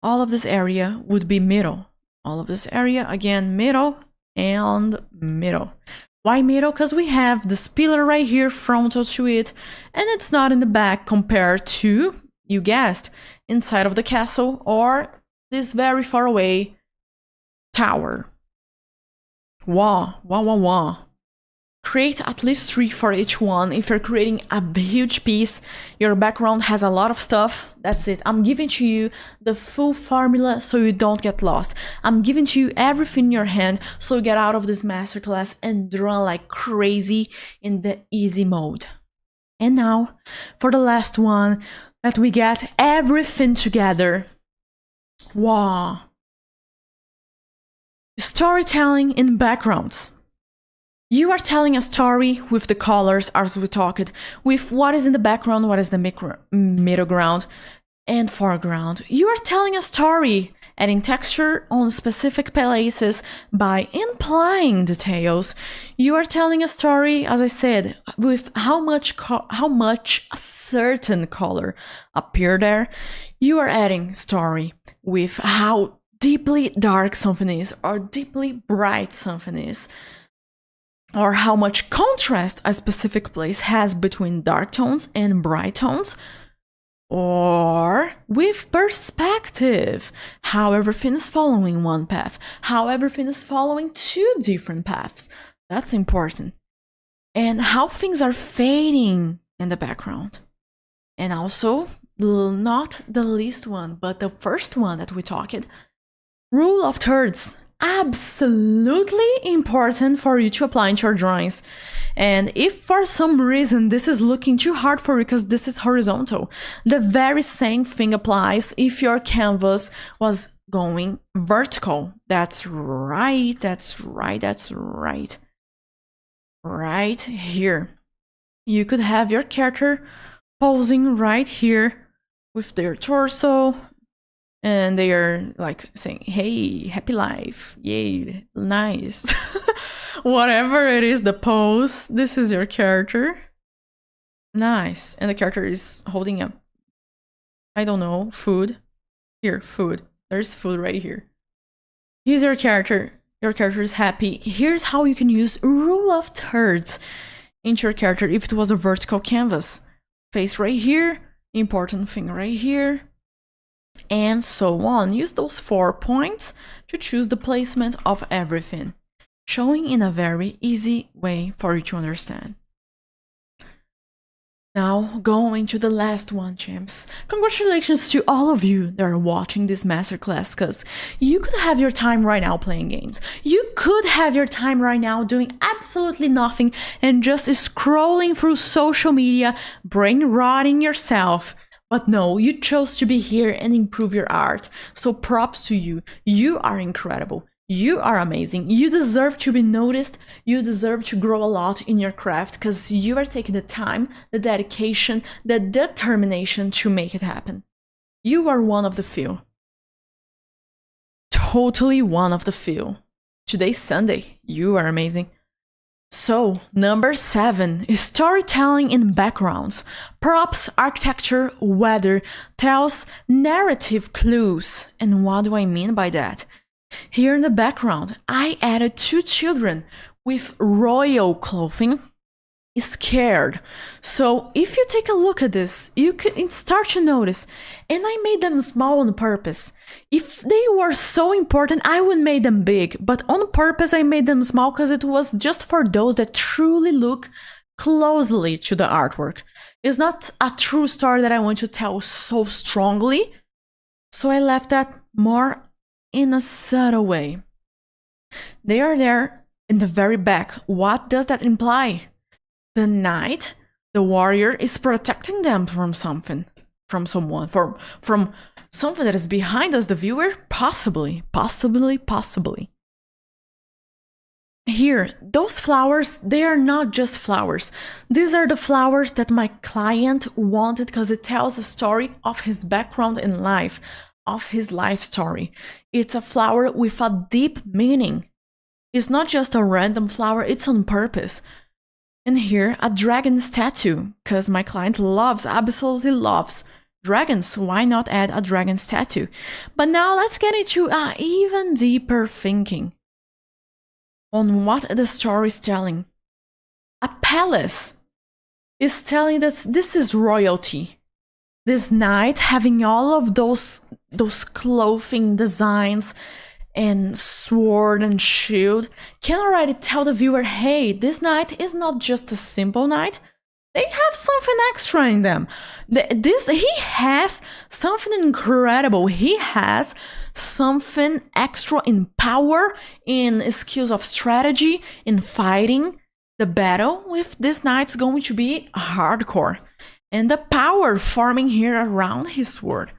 All of this area would be middle. All of this area, again, middle and middle. Why middle? Because we have this pillar right here frontal to it, and it's not in the back compared to, you guessed, inside of the castle or this very far away tower. Wow. Create at least 3 for each one. If you're creating a huge piece, your background has a lot of stuff, that's it. I'm giving to you the full formula so you don't get lost. I'm giving to you everything in your hand so you get out of this masterclass and draw like crazy in the easy mode. And now, for the last one, that we get everything together. Wow. Storytelling in backgrounds. You are telling a story with the colors as we talked, with what is in the background, what is the middle ground, and foreground. You are telling a story, adding texture on specific places by implying details. You are telling a story, as I said, with how much a certain color appear there. You are adding story with how deeply dark something is or deeply bright something is, or how much contrast a specific place has between dark tones and bright tones, or with perspective, how everything is following one path, how everything is following 2 different paths. That's important. And how things are fading in the background. And also, not the least one, but the first one that we talked, rule of thirds. Absolutely important for you to apply into your drawings. And if for some reason this is looking too hard for you because this is horizontal, the very same thing applies if your canvas was going vertical. That's right. Right here. You could have your character posing right here with their torso, and they are like saying, hey, happy life, yay, nice. Whatever it is, the pose, this is your character. Nice. And the character is holding up, I don't know, food. Here, food. There's food right here. Here's your character. Your character is happy. Here's how you can use rule of thirds into your character if it was a vertical canvas. Face right here, important thing right here, and so on. Use those 4 points to choose the placement of everything, showing in a very easy way for you to understand. Now, going to the last one, champs. Congratulations to all of you that are watching this masterclass, because you could have your time right now playing games. You could have your time right now doing absolutely nothing and just scrolling through social media, brain rotting yourself. But no, you chose to be here and improve your art. So props to you. You are incredible. You are amazing. You deserve to be noticed. You deserve to grow a lot in your craft because you are taking the time, the dedication, the determination to make it happen. You are one of the few. Totally one of the few. Today's Sunday. You are amazing. So, number 7 is storytelling in backgrounds. Props, architecture, weather, tells narrative clues. And what do I mean by that? Here in the background, I added 2 children with royal clothing, scared. So if you take a look at this, you can start to notice, and I made them small on purpose. If they were so important, I would make them big, but on purpose I made them small because it was just for those that truly look closely to the artwork. It's not a true story that I want to tell so strongly, so I left that more in a subtle way. They are there in the very back. What does that imply? The knight, the warrior, is protecting them from something, from someone, from something that is behind us, the viewer? Possibly. Here, those flowers, they are not just flowers. These are the flowers that my client wanted because it tells a story of his background in life, of his life story. It's a flower with a deep meaning. It's not just a random flower, it's on purpose. And here, a dragon statue, because my client absolutely loves dragons. Why not add a dragon statue? But now let's get into even deeper thinking on what the story is telling. A palace is telling that this is royalty. This knight having all of those clothing designs and sword and shield can already tell the viewer, hey, this knight is not just a simple knight. They have something extra in them. He has something incredible. He has something extra in power, in skills of strategy, in fighting. The battle with this knight's going to be hardcore. And the power forming here around his sword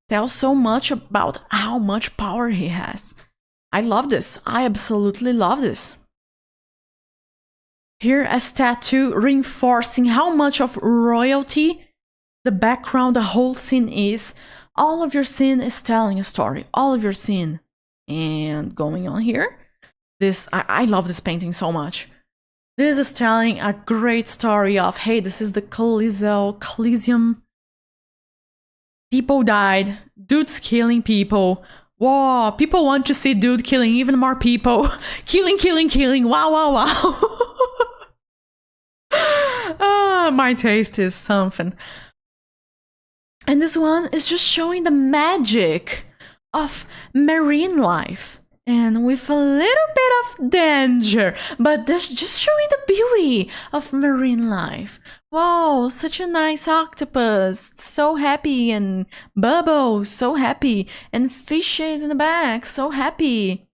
tells so much about how much power he has. I love this. I absolutely love this. Here, a statue reinforcing how much of royalty the background, the whole scene is. All of your scene is telling a story. All of your scene. And going on here, I love this painting so much. This is telling a great story of, hey, this is the Coliseum. People died. Dudes killing people. Whoa, people want to see dude killing even more people. Killing. Wow. My taste is something. And this one is just showing the magic of marine life. And with a little bit of danger, but this just showing the beauty of marine life. Wow, such a nice octopus, so happy, and Bubble, so happy, and fishes in the back, so happy.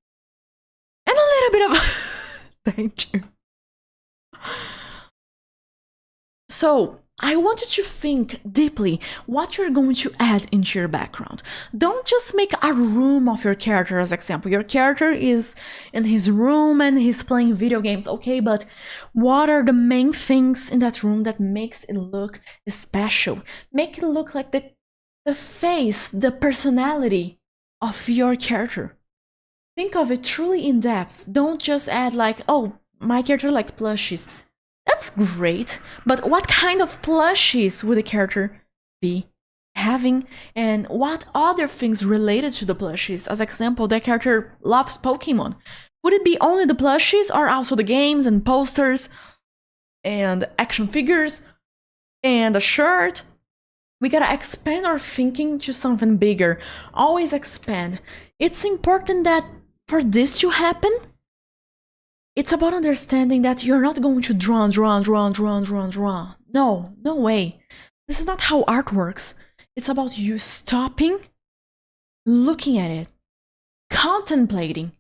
And a little bit of danger. So, I want you to think deeply what you're going to add into your background. Don't just make a room of your character as example. Your character is in his room and he's playing video games, okay, but what are the main things in that room that makes it look special? Make it look like the face, the personality of your character. Think of it truly in depth. Don't just add like, oh, my character likes plushies. That's great, but what kind of plushies would the character be having, and what other things related to the plushies? As example, the character loves Pokemon. Would it be only the plushies, or also the games and posters and action figures and a shirt? We gotta expand our thinking to something bigger. Always expand. It's important that for this to happen, it's about understanding that you're not going to draw. No way. This is not how art works. It's about you stopping, looking at it, contemplating,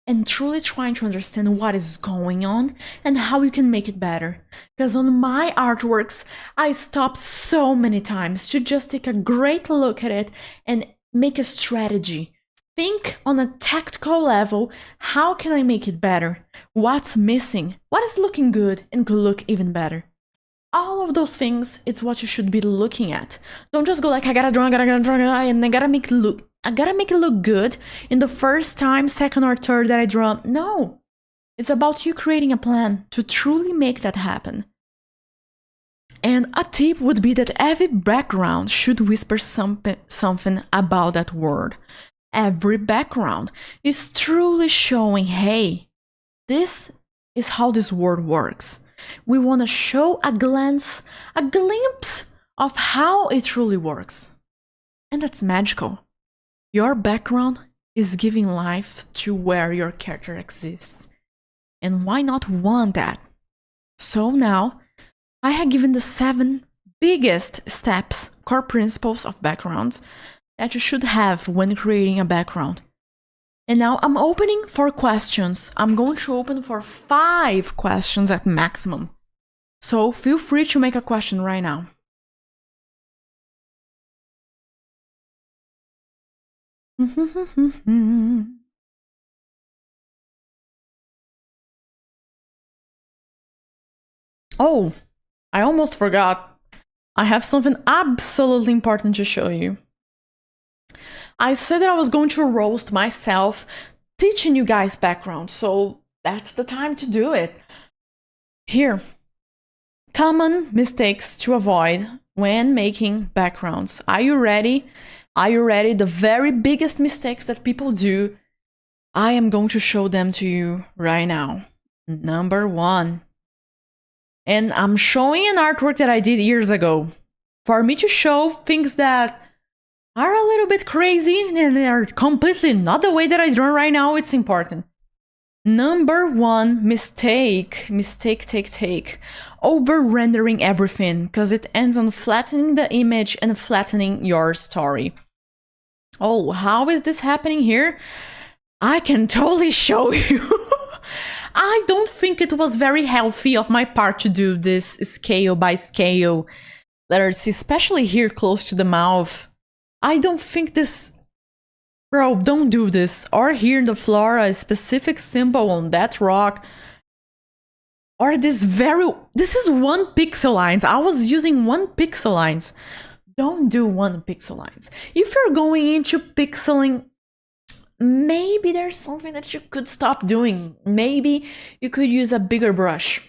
and truly trying to understand what is going on and how you can make it better. Because on my artworks, I stop so many times to just take a great look at it and make a strategy. Think on a tactical level, how can I make it better? What's missing? What is looking good and could look even better? All of those things, it's what you should be looking at. Don't just go like, I gotta draw, and I gotta make it look good in the first time, second or third that I draw. No, it's about you creating a plan to truly make that happen. And a tip would be that every background should whisper something about that word. Every background is truly showing, hey, this is how this world works. We want to show a glimpse of how it truly works. And that's magical. Your background is giving life to where your character exists. And why not want that? So now, I have given the 7 biggest steps, core principles of backgrounds that you should have when creating a background. And now I'm opening for questions. I'm going to open for 5 questions at maximum. So feel free to make a question right now. Oh, I almost forgot. I have something absolutely important to show you. I said that I was going to roast myself teaching you guys background, so that's the time to do it. Here, common mistakes to avoid when making backgrounds. Are you ready? Are you ready? The very biggest mistakes that people do, I am going to show them to you right now. Number 1. And I'm showing an artwork that I did years ago. For me to show things that are a little bit crazy and they are completely not the way that I draw right now, it's important. Number 1 mistake, over-rendering everything, because it ends on flattening the image and flattening your story. Oh, how is this happening here? I can totally show you. I don't think it was very healthy of my part to do this scale by scale letters, especially here close to the mouth. I don't think this... Bro, don't do this. Or here in the floor, a specific symbol on that rock. Or this is 1 pixel lines. I was using 1 pixel lines. Don't do 1 pixel lines. If you're going into pixeling, maybe there's something that you could stop doing. Maybe you could use a bigger brush.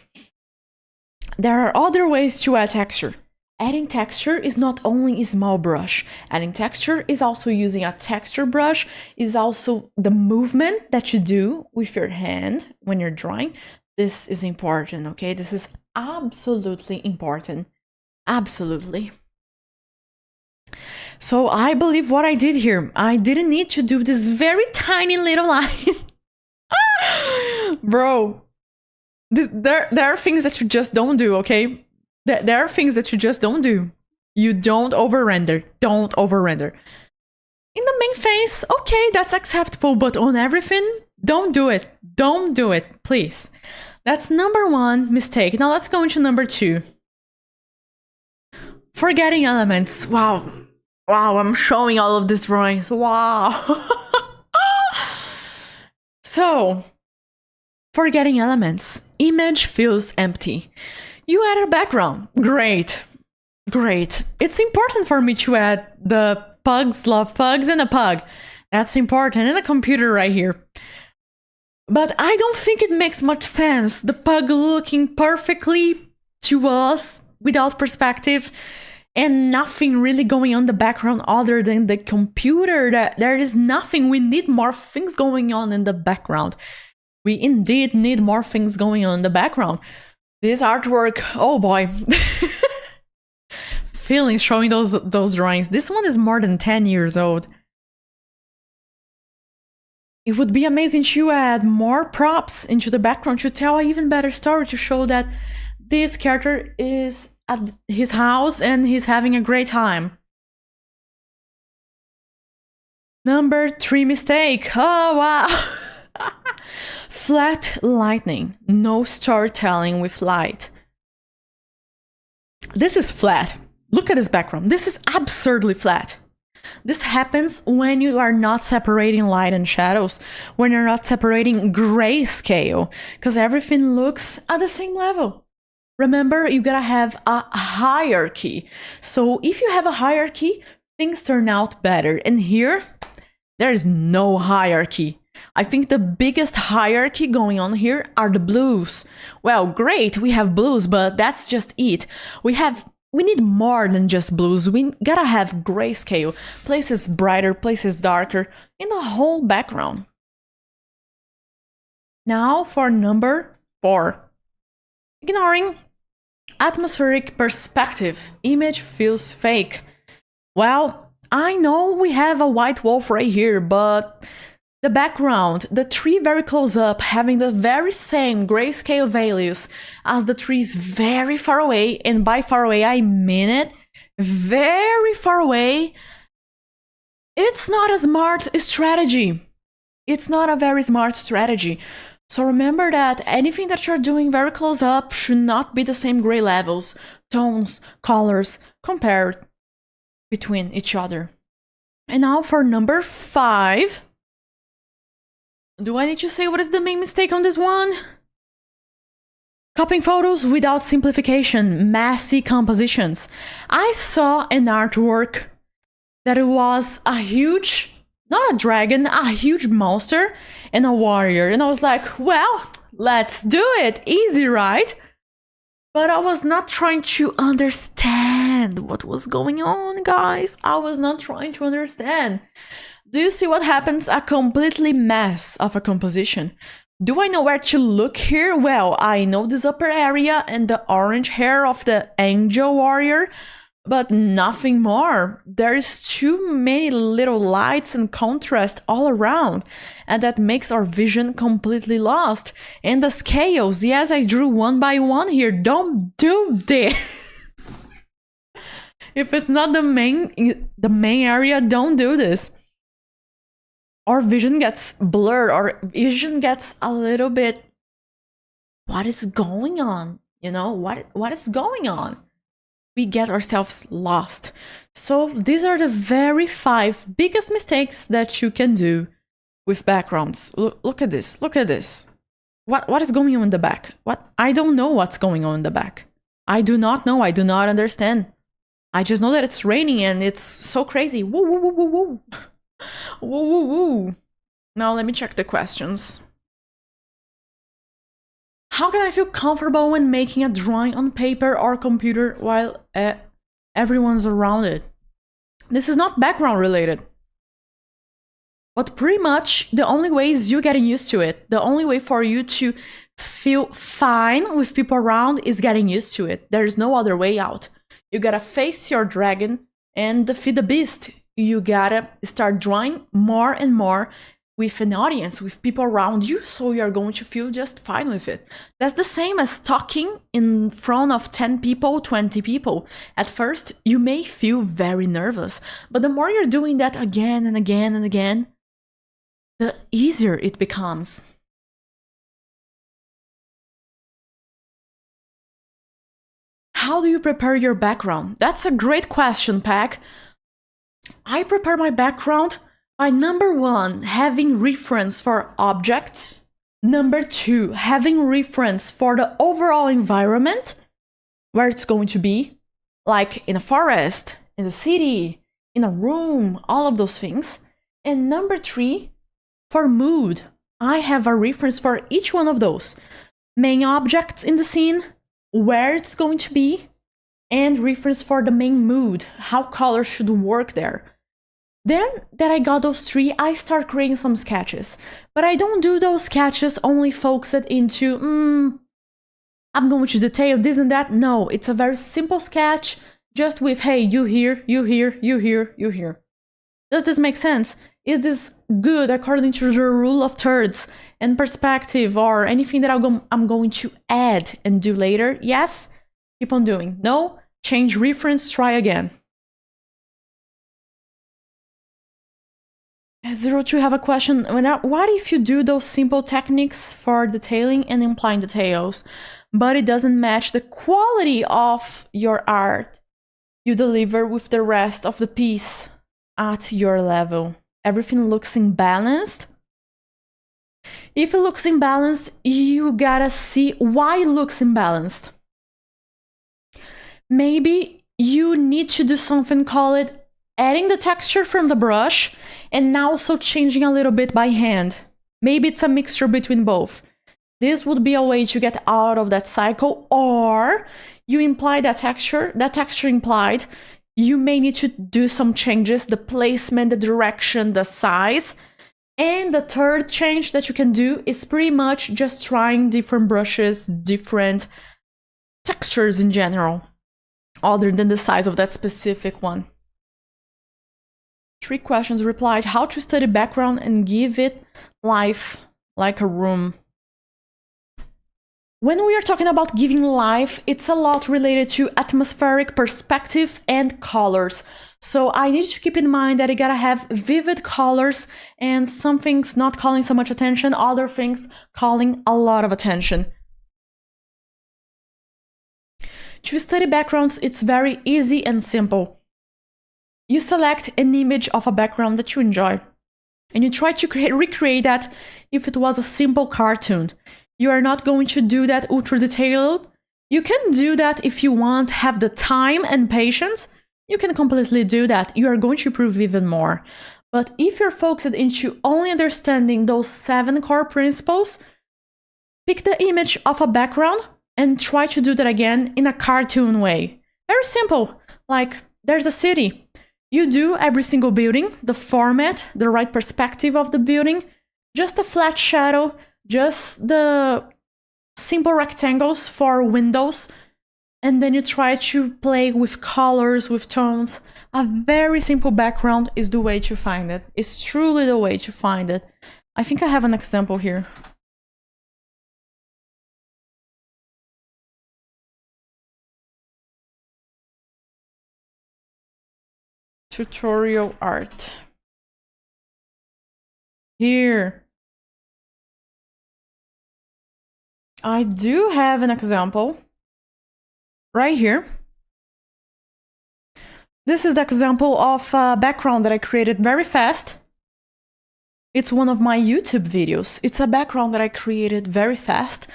There are other ways to add texture. Adding texture is not only a small brush. Adding texture is also using a texture brush, is also the movement that you do with your hand when you're drawing. This is important, okay? This is absolutely important. Absolutely. So I believe what I did here, I didn't need to do this very tiny little line. Bro, there are things that you just don't do, okay? There are things that you just don't do. You don't over-render. Don't over-render. In the main face, okay, that's acceptable, but on everything, don't do it. Don't do it, please. That's number 1 mistake. Now let's go into number 2. Forgetting elements. Wow. Wow, I'm showing all of these drawings. Wow. So, forgetting elements. Image feels empty. You add a background. Great. Great. It's important for me to add the pugs love pugs and a pug. That's important. And a computer right here. But I don't think it makes much sense. The pug looking perfectly to us without perspective and nothing really going on in the background other than the computer. There is nothing. We need more things going on in the background. We indeed need more things going on in the background. This artwork, oh boy. Feelings showing those drawings. This one is more than 10 years old. It would be amazing to add more props into the background to tell an even better story, to show that this character is at his house and he's having a great time. Number 3 mistake. Oh, wow. Flat lighting. No storytelling with light. This is flat. Look at this background. This is absurdly flat. This happens when you are not separating light and shadows, when you're not separating grayscale, because everything looks at the same level. Remember, you gotta have a hierarchy. So if you have a hierarchy, things turn out better. And here, there's no hierarchy. I think the biggest hierarchy going on here are the blues. Well, great, we have blues, but that's just it. We need more than just blues. We gotta have grayscale, places brighter, places darker, in the whole background. Now for number 4. Ignoring atmospheric perspective. Image feels fake. Well, I know we have a white wolf right here, but the background, the tree very close up, having the very same grayscale values as the trees very far away, and by far away I mean it, very far away. It's not a smart strategy. It's not a very smart strategy. So remember that anything that you're doing very close up should not be the same gray levels, tones, colors compared between each other. And now for number 5. Do I need to say what is the main mistake on this one? Copying photos without simplification, messy compositions. I saw an artwork that it was a huge, not a dragon, a huge monster and a warrior. And I was like, well, Let's do it. Easy, right? But I was not trying to understand what was going on, guys. I was not trying to understand. Do you see what happens? A completely mess of a composition. Do I know where to look here? Well, I know this upper area and the orange hair of the angel warrior, but nothing more. There's too many little lights and contrast all around, and that makes our vision completely lost. And the scales, yes, I drew one by one here. Don't do this. If it's not the main area, don't do this. Our vision gets blurred, our vision gets a little bit, what is going on? You know, what is going on? We get ourselves lost. So these are the very 5 biggest mistakes that you can do with backgrounds. Look at this, look at this. What is going on in the back? I don't know what's going on in the back. I do not know, I do not understand. I just know that it's raining and it's so crazy. Woo, woo, woo, woo, woo. Woo, woo, woo. Now let me check the questions. How can I feel comfortable when making a drawing on paper or computer while everyone's around it? This is not background related. But pretty much the only way is you getting used to it. The only way for you to feel fine with people around is getting used to it. There's no other way out. You gotta face your dragon and defeat the beast. You gotta start drawing more and more with an audience, with people around you, so you're going to feel just fine with it. That's the same as talking in front of 10 people, 20 people. At first, you may feel very nervous, but the more you're doing that again and again and again, the easier it becomes. How do you prepare your background? That's a great question, Pack. I prepare my background by number 1, having reference for objects. Number 2, having reference for the overall environment, where it's going to be, like in a forest, in the city, in a room, all of those things. And number 3, for mood, I have a reference for each one of those. Main objects in the scene, where it's going to be, and reference for the main mood, how color should work there. Then that I got those 3, I start creating some sketches. But I don't do those sketches only focused into, I'm going to detail this and that. No, it's a very simple sketch, just with, hey, you here, you here, you here, you here. Does this make sense? Is this good according to the rule of thirds and perspective, or anything that I'm going to add and do later? Yes? Keep on doing. No? Change reference, try again. 02 have a question. What if you do those simple techniques for detailing and implying details, but it doesn't match the quality of your art you deliver with the rest of the piece at your level? Everything looks imbalanced. If it looks imbalanced, you gotta see why it looks imbalanced. Maybe you need to do something called adding the texture from the brush and now also changing a little bit by hand. Maybe it's a mixture between both. This would be a way to get out of that cycle, or you imply that texture implied, you may need to do some changes, the placement, the direction, the size. And the third change that you can do is pretty much just trying different brushes, different textures in general, other than the size of that specific one. 3 questions replied. How to study background and give it life like a room. When we are talking about giving life, it's a lot related to atmospheric perspective and colors. So I need to keep in mind that you gotta have vivid colors, and some things not calling so much attention, other things calling a lot of attention. To study backgrounds, it's very easy and simple. You select an image of a background that you enjoy, and you try to recreate that if it was a simple cartoon. You are not going to do that ultra detailed. You can do that if you want, have the time and patience. You can completely do that. You are going to improve even more. But if you're focused into only understanding those 7 core principles, pick the image of a background and try to do that again in a cartoon way. Very simple. Like, there's a city. You do every single building, the format, the right perspective of the building, just a flat shadow, just the simple rectangles for windows, and then you try to play with colors, with tones. A very simple background is the way to find it. It's truly the way to find it. I think I have an example here. Tutorial art. Here. I do have an example right here. This is the example of a background that I created very fast. It's one of my YouTube videos. It's a background that I created very fast,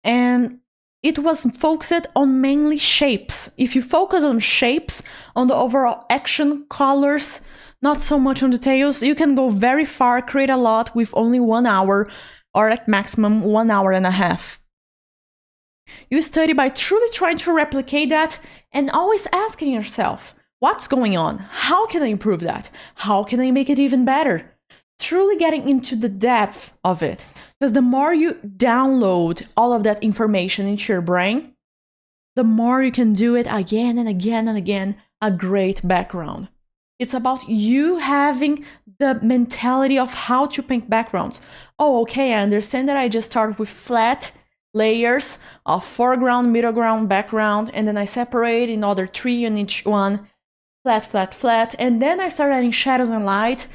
and it was focused on mainly shapes. If you focus on shapes, on the overall action, colors, not so much on details, you can go very far, create a lot with only 1 hour, or at maximum 1 hour and a half. You study by truly trying to replicate that and always asking yourself, what's going on? How can I improve that? How can I make it even better? Truly getting into the depth of it. Because the more you download all of that information into your brain, the more you can do it again and again and again, a great background. It's about you having the mentality of how to paint backgrounds. Oh, okay, I understand that I just start with flat layers of foreground, middle ground, background, and then I separate another 3 on each one, flat, flat, flat, and then I start adding shadows and light,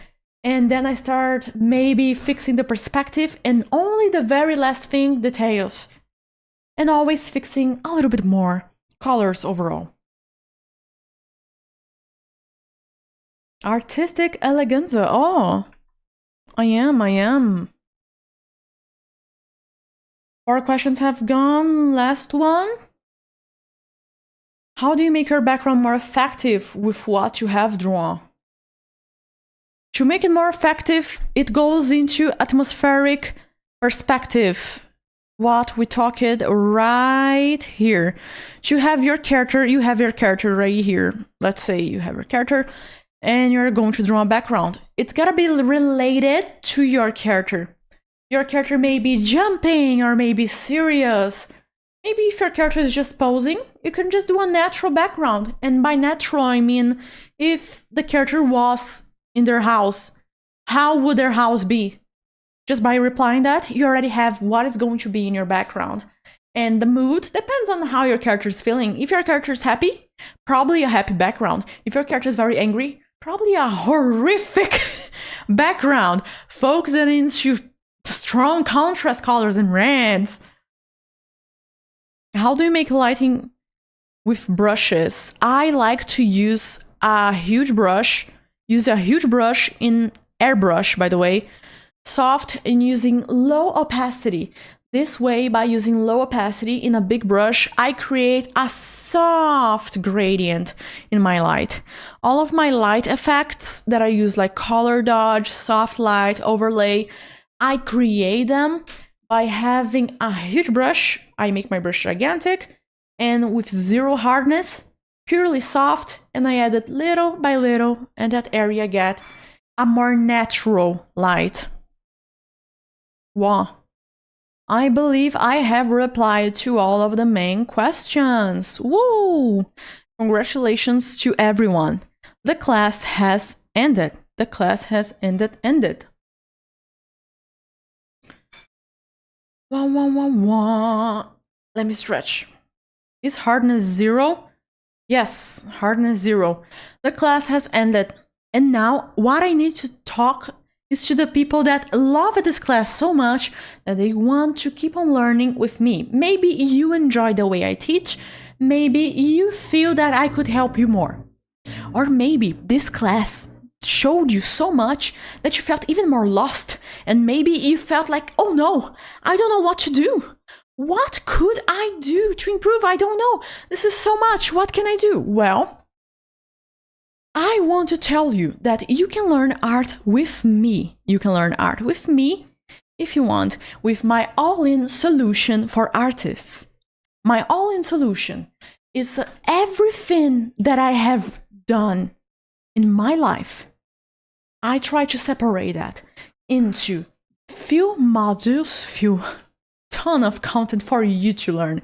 and then I start maybe fixing the perspective, and only the very last thing, details, and always fixing a little bit more colors overall. Artistic eleganza. Oh, I am. 4 questions have gone. Last one. How do you make your background more effective with what you have drawn? To make it more effective, it goes into atmospheric perspective. What we talked right here. To have your character, you have your character right here. Let's say you have your character and you're going to draw a background. It's gotta be related to your character. Your character may be jumping or maybe serious. Maybe if your character is just posing, you can just do a natural background. And by natural, I mean if the character was in their house, how would their house be? Just by replying that, you already have what is going to be in your background. And the mood depends on how your character is feeling. If your character is happy, probably a happy background. If your character is very angry, probably a horrific background. Focusing into strong contrast colors and reds. How do you make lighting with brushes? I like to use a huge brush. Use a huge brush in airbrush, by the way. Soft and using low opacity. This way, by using low opacity in a big brush, I create a soft gradient in my light. All of my light effects that I use, like color dodge, soft light, overlay, I create them by having a huge brush. I make my brush gigantic and with zero hardness, purely soft, and I add it little by little, and that area get a more natural light. Wow. I believe I have replied to all of the main questions. Woo! Congratulations to everyone. The class has ended. The class has ended. Wah, wah, wah, wah. Let me stretch. Is hardness 0? Yes, hardness 0. The class has ended. And now what I need to talk is to the people that love this class so much that they want to keep on learning with me. Maybe you enjoy the way I teach. Maybe you feel that I could help you more. Or maybe this class showed you so much that you felt even more lost. And maybe you felt like, oh no, I don't know what to do. What could I do to improve? I don't know. This is so much. What can I do? Well, I want to tell you that you can learn art with me. You can learn art with me if you want, with my all-in solution for artists. My all-in solution is everything that I have done in my life. I try to separate that into few modules, few ton of content for you to learn.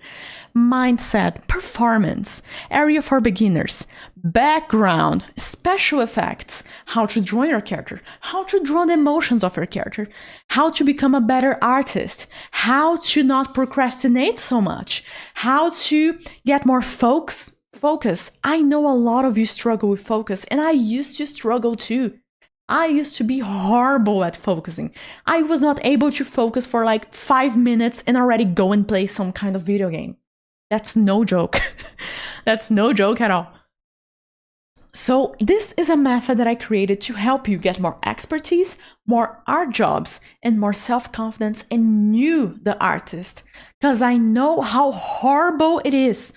Mindset, performance, area for beginners, background, special effects, how to draw your character, how to draw the emotions of your character, how to become a better artist, how to not procrastinate so much, how to get more focus. I know a lot of you struggle with focus, and I used to struggle too. I used to be horrible at focusing. I was not able to focus for like 5 minutes and already go and play some kind of video game. That's no joke. That's no joke at all. So this is a method that I created to help you get more expertise, more art jobs, and more self-confidence in you, the artist. Because I know how horrible it is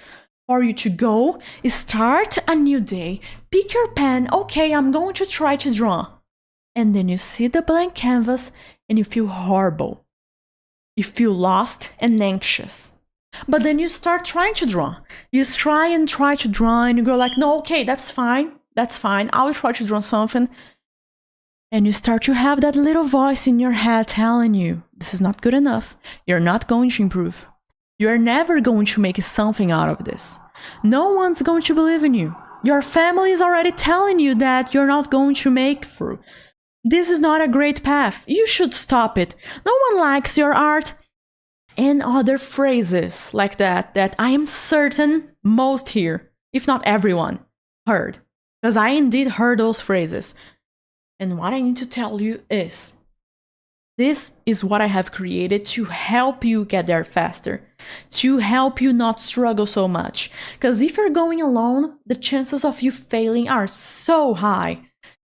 for you to go, start a new day, pick your pen, okay, I'm going to try to draw. And then you see the blank canvas and you feel horrible. You feel lost and anxious. But then you start trying to draw. You try to draw and you go like, no, okay, that's fine. I will try to draw something. And you start to have that little voice in your head telling you, this is not good enough. You're not going to improve. You're never going to make something out of this. No one's going to believe in you. Your family is already telling you that you're not going to make through. This is not a great path. You should stop it. No one likes your art. And other phrases like that I am certain most here, if not everyone, heard. Because I indeed heard those phrases. And what I need to tell you is, this is what I have created to help you get there faster, to help you not struggle so much. Because if you're going alone, the chances of you failing are so high.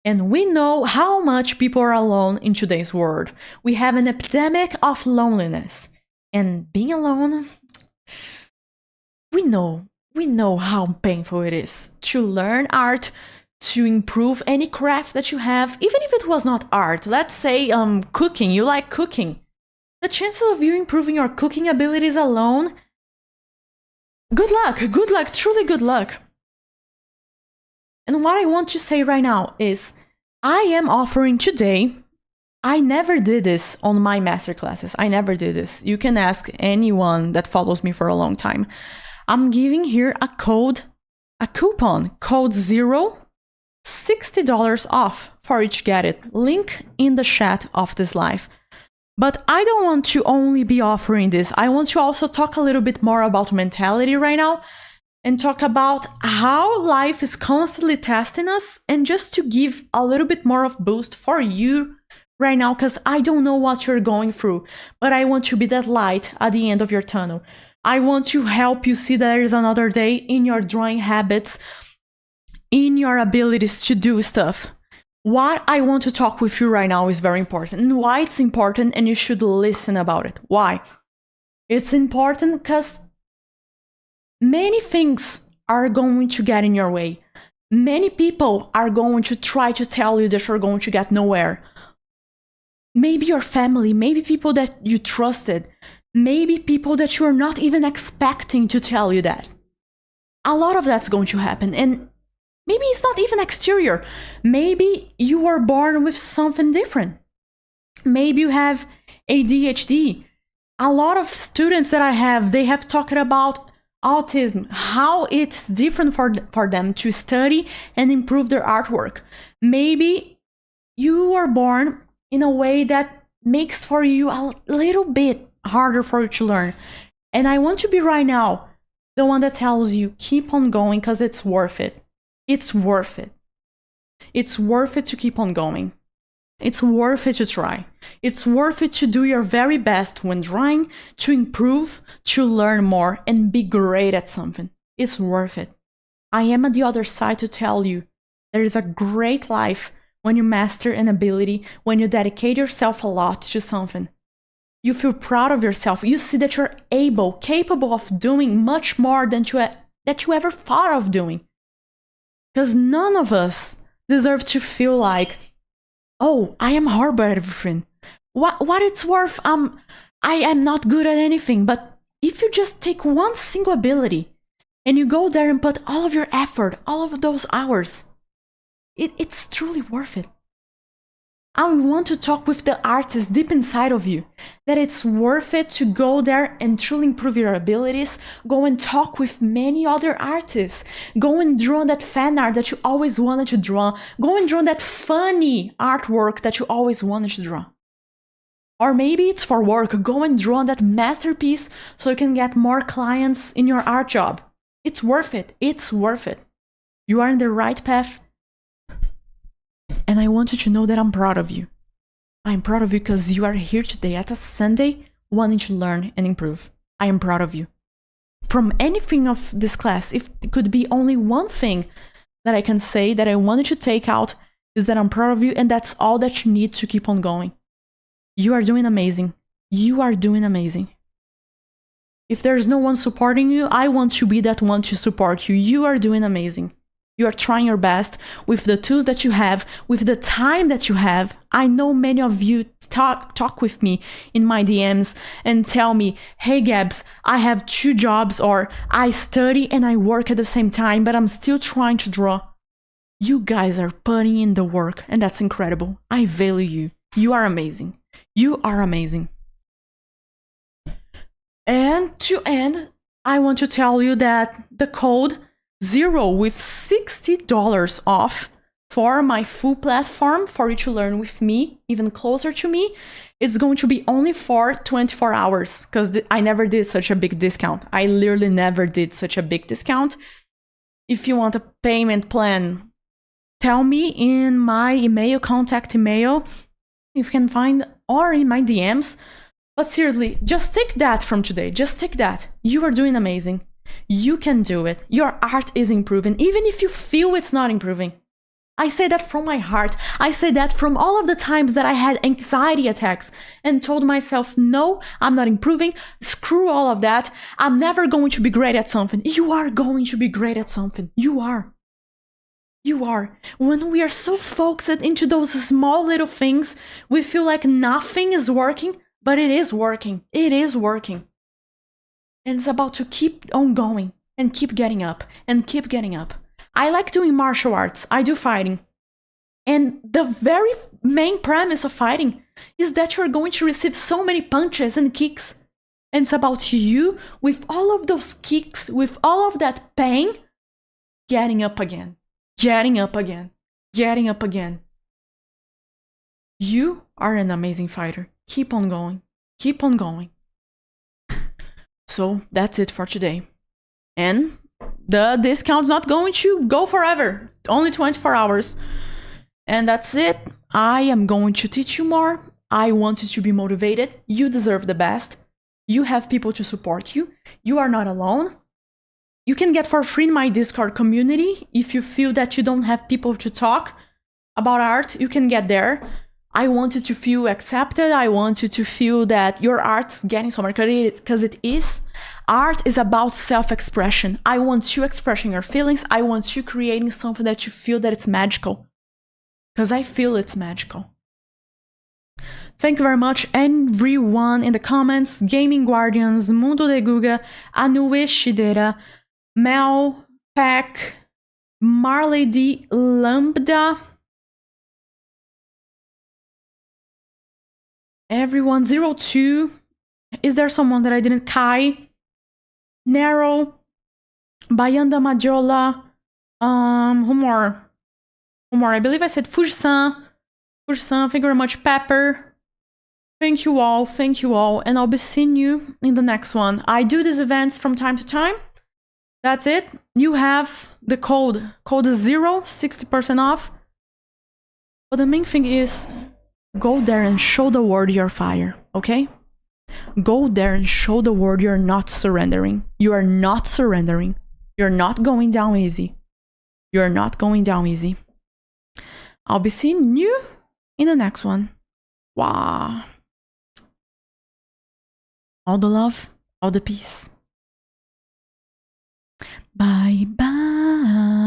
And we know how much people are alone in today's world. We have an epidemic of loneliness. And being alone, we know how painful it is to learn art, to improve any craft that you have, even if it was not art. Let's say cooking, you like cooking. The chances of you improving your cooking abilities alone, good luck, truly good luck. And what I want to say right now is, I am offering today, I never did this on my masterclasses. I never did this. You can ask anyone that follows me for a long time. I'm giving here a coupon, code 0, $60 off for you to get it. Link in the chat of this live. But I don't want to only be offering this. I want to also talk a little bit more about mentality right now, and talk about how life is constantly testing us, and just to give a little bit more of boost for you right now, because I don't know what you're going through, but I want to be that light at the end of your tunnel. I want to help you see there is another day in your drawing habits, in your abilities to do stuff. What I want to talk with you right now is very important, and why it's important, and you should listen about it. Why? It's important because many things are going to get in your way. Many people are going to try to tell you that you're going to get nowhere. Maybe your family, maybe people that you trusted, maybe people that you're not even expecting to tell you that. A lot of that's going to happen, and maybe it's not even exterior. Maybe you were born with something different. Maybe you have ADHD. A lot of students that I have, they have talked about autism, how it's different for them to study and improve their artwork. Maybe you were born in a way that makes for you a little bit harder for you to learn. And I want to be right now the one that tells you, keep on going, because it's worth it. It's worth it. It's worth it to keep on going. It's worth it to try. It's worth it to do your very best when drawing, to improve, to learn more, and be great at something. It's worth it. I am at the other side to tell you there is a great life when you master an ability, when you dedicate yourself a lot to something. You feel proud of yourself. You see that you're capable of doing much more than that you ever thought of doing. Because none of us deserve to feel like, oh, I am horrible at everything. what it's worth. I am not good at anything, but if you just take one single ability and you go there and put all of your effort, all of those hours, it's truly worth it. I want to talk with the artist deep inside of you, that it's worth it to go there and truly improve your abilities. Go and talk with many other artists. Go and draw that fan art that you always wanted to draw. Go and draw that funny artwork that you always wanted to draw. Or maybe it's for work. Go and draw that masterpiece so you can get more clients in your art job. It's worth it. It's worth it. You are in the right path. And I want you to know that I'm proud of you. I'm proud of you because you are here today at a Sunday wanting to learn and improve. I am proud of you. From anything of this class, if it could be only one thing that I can say that I wanted to take out, is that I'm proud of you, and that's all that you need to keep on going. You are doing amazing. You are doing amazing. If there's no one supporting you, I want to be that one to support you. You are doing amazing. You are trying your best with the tools that you have, with the time that you have. I know many of you talk with me in my DMs and tell me, hey Gabs, I have 2 jobs, or I study and I work at the same time, but I'm still trying to draw. You guys are putting in the work, and that's incredible. I value you. You are amazing. You are amazing. And to end, I want to tell you that the code Zero with $60 off for my full platform for you to learn with me, even closer to me, it's going to be only for 24 hours because I never did such a big discount. I literally never did such a big discount. If you want a payment plan, tell me in my email, contact email, if you can find, or in my DMs. But seriously, just take that from today. Just take that. You are doing amazing. You can do it. Your art is improving, even if you feel it's not improving. I say that from my heart. I say that from all of the times that I had anxiety attacks and told myself, no, I'm not improving. Screw all of that. I'm never going to be great at something. You are going to be great at something. You are. You are. When we are so focused into those small little things, we feel like nothing is working, but it is working. It is working. And it's about to keep on going and keep getting up and keep getting up. I like doing martial arts. I do fighting. And the very main premise of fighting is that you're going to receive so many punches and kicks. And it's about you, with all of those kicks, with all of that pain, getting up again, getting up again, getting up again. You are an amazing fighter. Keep on going. Keep on going. So that's it for today. And the discount's not going to go forever. Only 24 hours. And that's it. I am going to teach you more. I want you to be motivated. You deserve the best. You have people to support you. You are not alone. You can get for free in my Discord community. If you feel that you don't have people to talk about art, you can get there. I want you to feel accepted. I want you to feel that your art's getting somewhere, because it is. Art is about self-expression. I want you expressing your feelings. I want you creating something that you feel that it's magical. Because I feel it's magical. Thank you very much, everyone in the comments. Gaming Guardians, Mundo de Guga, Anue Shidera, Mel, Pack, Marley D, Lambda, everyone, 02. Is there someone that I didn't? Kai, Narrow, Bayanda Majola, who more? I believe I said Fujisan. Thank you very much, Pepper. Thank you all, and I'll be seeing you in the next one. I do these events from time to time. That's it. You have the code. Code is 0, 60% off. But the main thing is, go there and show the world your fire, okay? Go there and show the world you're not surrendering. You are not surrendering. You're not going down easy. You're not going down easy. I'll be seeing you in the next one. Wow. All the love, all the peace. Bye bye.